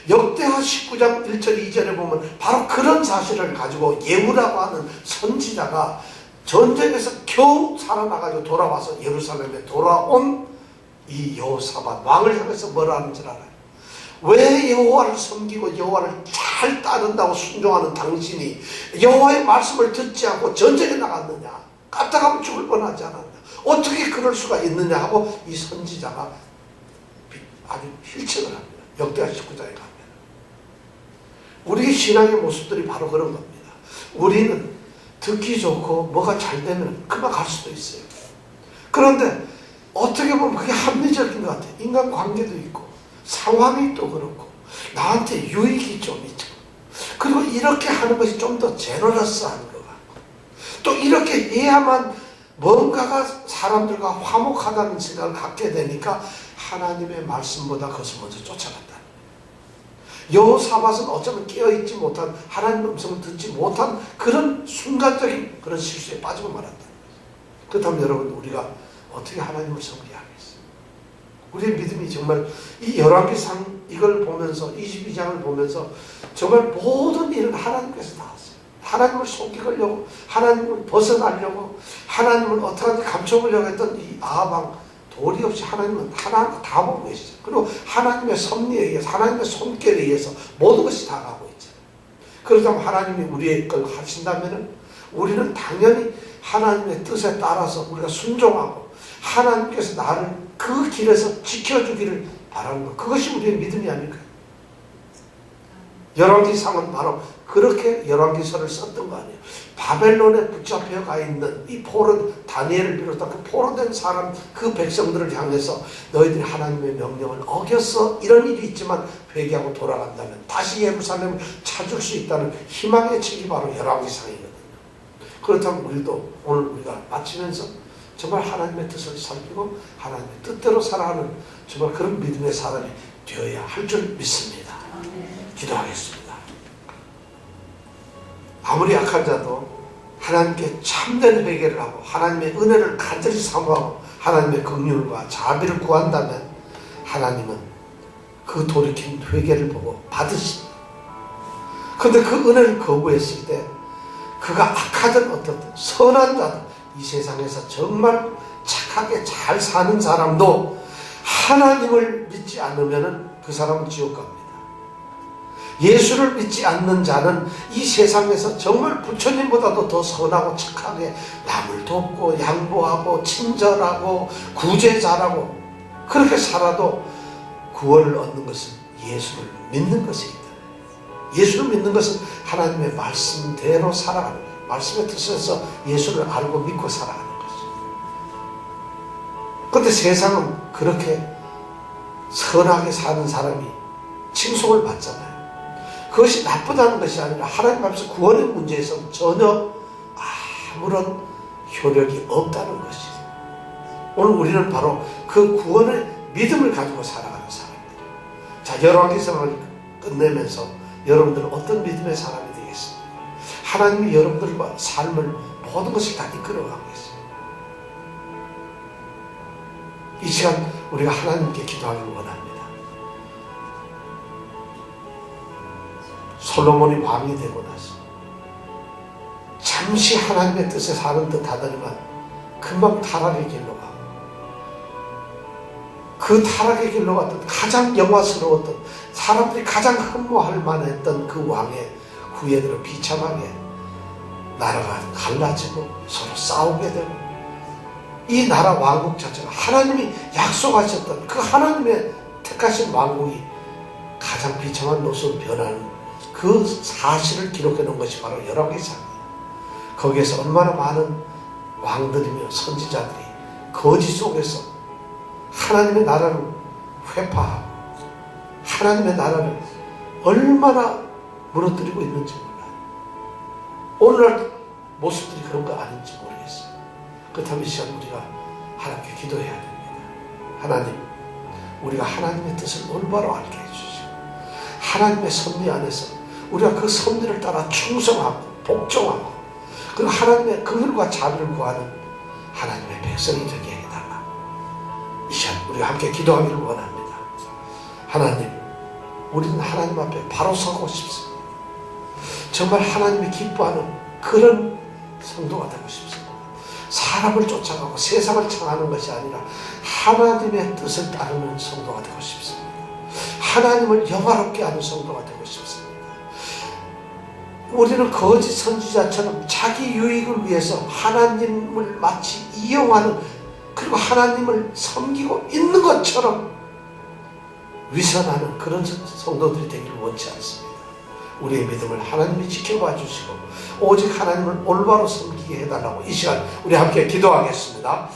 역대하 19장 1절 2절에 보면 바로 그런 사실을 가지고 예후라고 하는 선지자가 전쟁에서 겨우 살아나가지고 돌아와서 예루살렘에 돌아온 이 여호사밧 왕을 향해서 뭐라 하는 줄 알아요? 왜 여호와를 섬기고 여호와를 잘 따른다고 순종하는 당신이 여호와의 말씀을 듣지 않고 전쟁에 나갔느냐? 까딱하면 죽을 뻔하지 않았냐? 어떻게 그럴 수가 있느냐 하고 이 선지자가 아주 힐책을 합니다. 역대하 19장에 가면 우리의 신앙의 모습들이 바로 그런 겁니다. 우리는 듣기 좋고 뭐가 잘 되면 그만 갈 수도 있어요. 그런데 어떻게 보면 그게 합리적인 것 같아요. 인간관계도 있고 상황이 또 그렇고 나한테 유익이 좀 있죠. 그리고 이렇게 하는 것이 좀 더 제너러스한 것 같고 또 이렇게 해야만 뭔가가 사람들과 화목하다는 생각을 갖게 되니까 하나님의 말씀보다 그것을 먼저 쫓아간다. 여호사밧은 어쩌면 깨어있지 못한, 하나님의 음성을 듣지 못한 그런 순간적인 그런 실수에 빠지고 말았다. 그렇다면 여러분, 우리가 어떻게 하나님을 섬기게 하겠어요? 우리의 믿음이 정말 이 열왕기상 이걸 보면서, 22장을 보면서 정말 모든 일은 하나님께서 다 하세요. 하나님을 속이려고, 하나님을 벗어나려고, 하나님을 어떻게든지 감춰보려고 했던 이 아합 도리 없이 하나님은 하나하나 다 보고 계시죠. 그리고 하나님의 섭리에 의해서, 하나님의 손길에 의해서 모든 것이 다 가고 있죠. 그렇다면 하나님이 우리의 걸 하신다면 우리는 당연히 하나님의 뜻에 따라서 우리가 순종하고 하나님께서 나를 그 길에서 지켜주기를 바라는 것, 그것이 우리의 믿음이 아닐까요? 열왕기상은 바로 그렇게 열왕기서를 썼던 거 아니에요. 바벨론에 붙잡혀 가 있는 이 다니엘을 비롯한 그 포로된 사람, 그 백성들을 향해서 너희들이 하나님의 명령을 어겼어, 이런 일이 있지만 회개하고 돌아간다면 다시 예루살렘을 찾을 수 있다는 희망의 책이 바로 열왕기상이거든요. 그렇다면 우리도 오늘 우리가 마치면서 정말 하나님의 뜻을 살피고 하나님의 뜻대로 살아가는 정말 그런 믿음의 사람이 되어야 할 줄 믿습니다. 기도하겠습니다. 아무리 약한 자도 하나님께 참된 회개를 하고 하나님의 은혜를 간절히 사모하고 하나님의 긍휼과 자비를 구한다면 하나님은 그 돌이킨 회개를 보고 받으십니다. 그런데 그 은혜를 거부했을 때 그가 악하든 어떻든 선한 자든 이 세상에서 정말 착하게 잘 사는 사람도 하나님을 믿지 않으면 그 사람은 지옥 갑니다. 예수를 믿지 않는 자는 이 세상에서 정말 부처님보다도 더 선하고 착하게 남을 돕고 양보하고 친절하고 구제잘하고 그렇게 살아도 구원을 얻는 것은 예수를 믿는 것이기 때문에, 예수를 믿는 것은 하나님의 말씀대로 살아가는 거예요. 말씀의 뜻에서 예수를 알고 믿고 살아가는 것이죠. 그런데 세상은 그렇게 선하게 사는 사람이 칭송을 받잖아요. 그것이 나쁘다는 것이 아니라 하나님 앞에서 구원의 문제에서 전혀 아무런 효력이 없다는 것이죠. 오늘 우리는 바로 그 구원의 믿음을 가지고 살아가는 사람입니다. 자, 열왕기상을 끝내면서 여러분들은 어떤 믿음의 사람이 되겠습니까? 하나님이 여러분들과 삶을 모든 것을 다 이끌어가고 계세요. 이 시간 우리가 하나님께 기도하기를 원합니다. 솔로몬이 왕이 되고 나서 잠시 하나님의 뜻에 사는 듯 하더니만 금방 타락의 길로 가고, 그 타락의 길로 갔던 가장 영화스러웠던, 사람들이 가장 흠모할 만했던 그 왕의 후에 들어 비참하게 나라가 갈라지고 서로 싸우게 되고, 이 나라 왕국 자체가 하나님이 약속하셨던 그 하나님의 택하신 왕국이 가장 비참한 모습으로 변하는 그 사실을 기록해 놓은 것이 바로 열왕기상이에요. 거기에서 얼마나 많은 왕들이며 선지자들이 거짓 속에서 하나님의 나라를 회파하고 하나님의 나라를 얼마나 무너뜨리고 있는지 몰라요. 오늘날 모습들이 그런 거 아닌지 모르겠어요. 그렇다면 이 시간 우리가 하나님께 기도해야 됩니다. 하나님, 우리가 하나님의 뜻을 올바로 알게 해주시고 하나님의 섭리 안에서 우리가 그 섭리를 따라 충성하고 복종하고 그리고 하나님의 긍휼과 자비를 구하는 하나님의 백성이 되게 해달라. 이 시간 우리가 함께 기도하기를 원합니다. 하나님, 우리는 하나님 앞에 바로 서고 싶습니다. 정말 하나님이 기뻐하는 그런 성도가 되고 싶습니다. 사람을 쫓아가고 세상을 청하는 것이 아니라 하나님의 뜻을 따르는 성도가 되고 싶습니다. 하나님을 영화롭게 하는 성도가 되고 싶습니다. 우리는 거짓 선지자처럼 자기 유익을 위해서 하나님을 마치 이용하는, 그리고 하나님을 섬기고 있는 것처럼 위선하는 그런 성도들이 되기를 원치 않습니다. 우리의 믿음을 하나님이 지켜봐 주시고 오직 하나님을 올바로 섬기게 해달라고 이 시간 우리 함께 기도하겠습니다.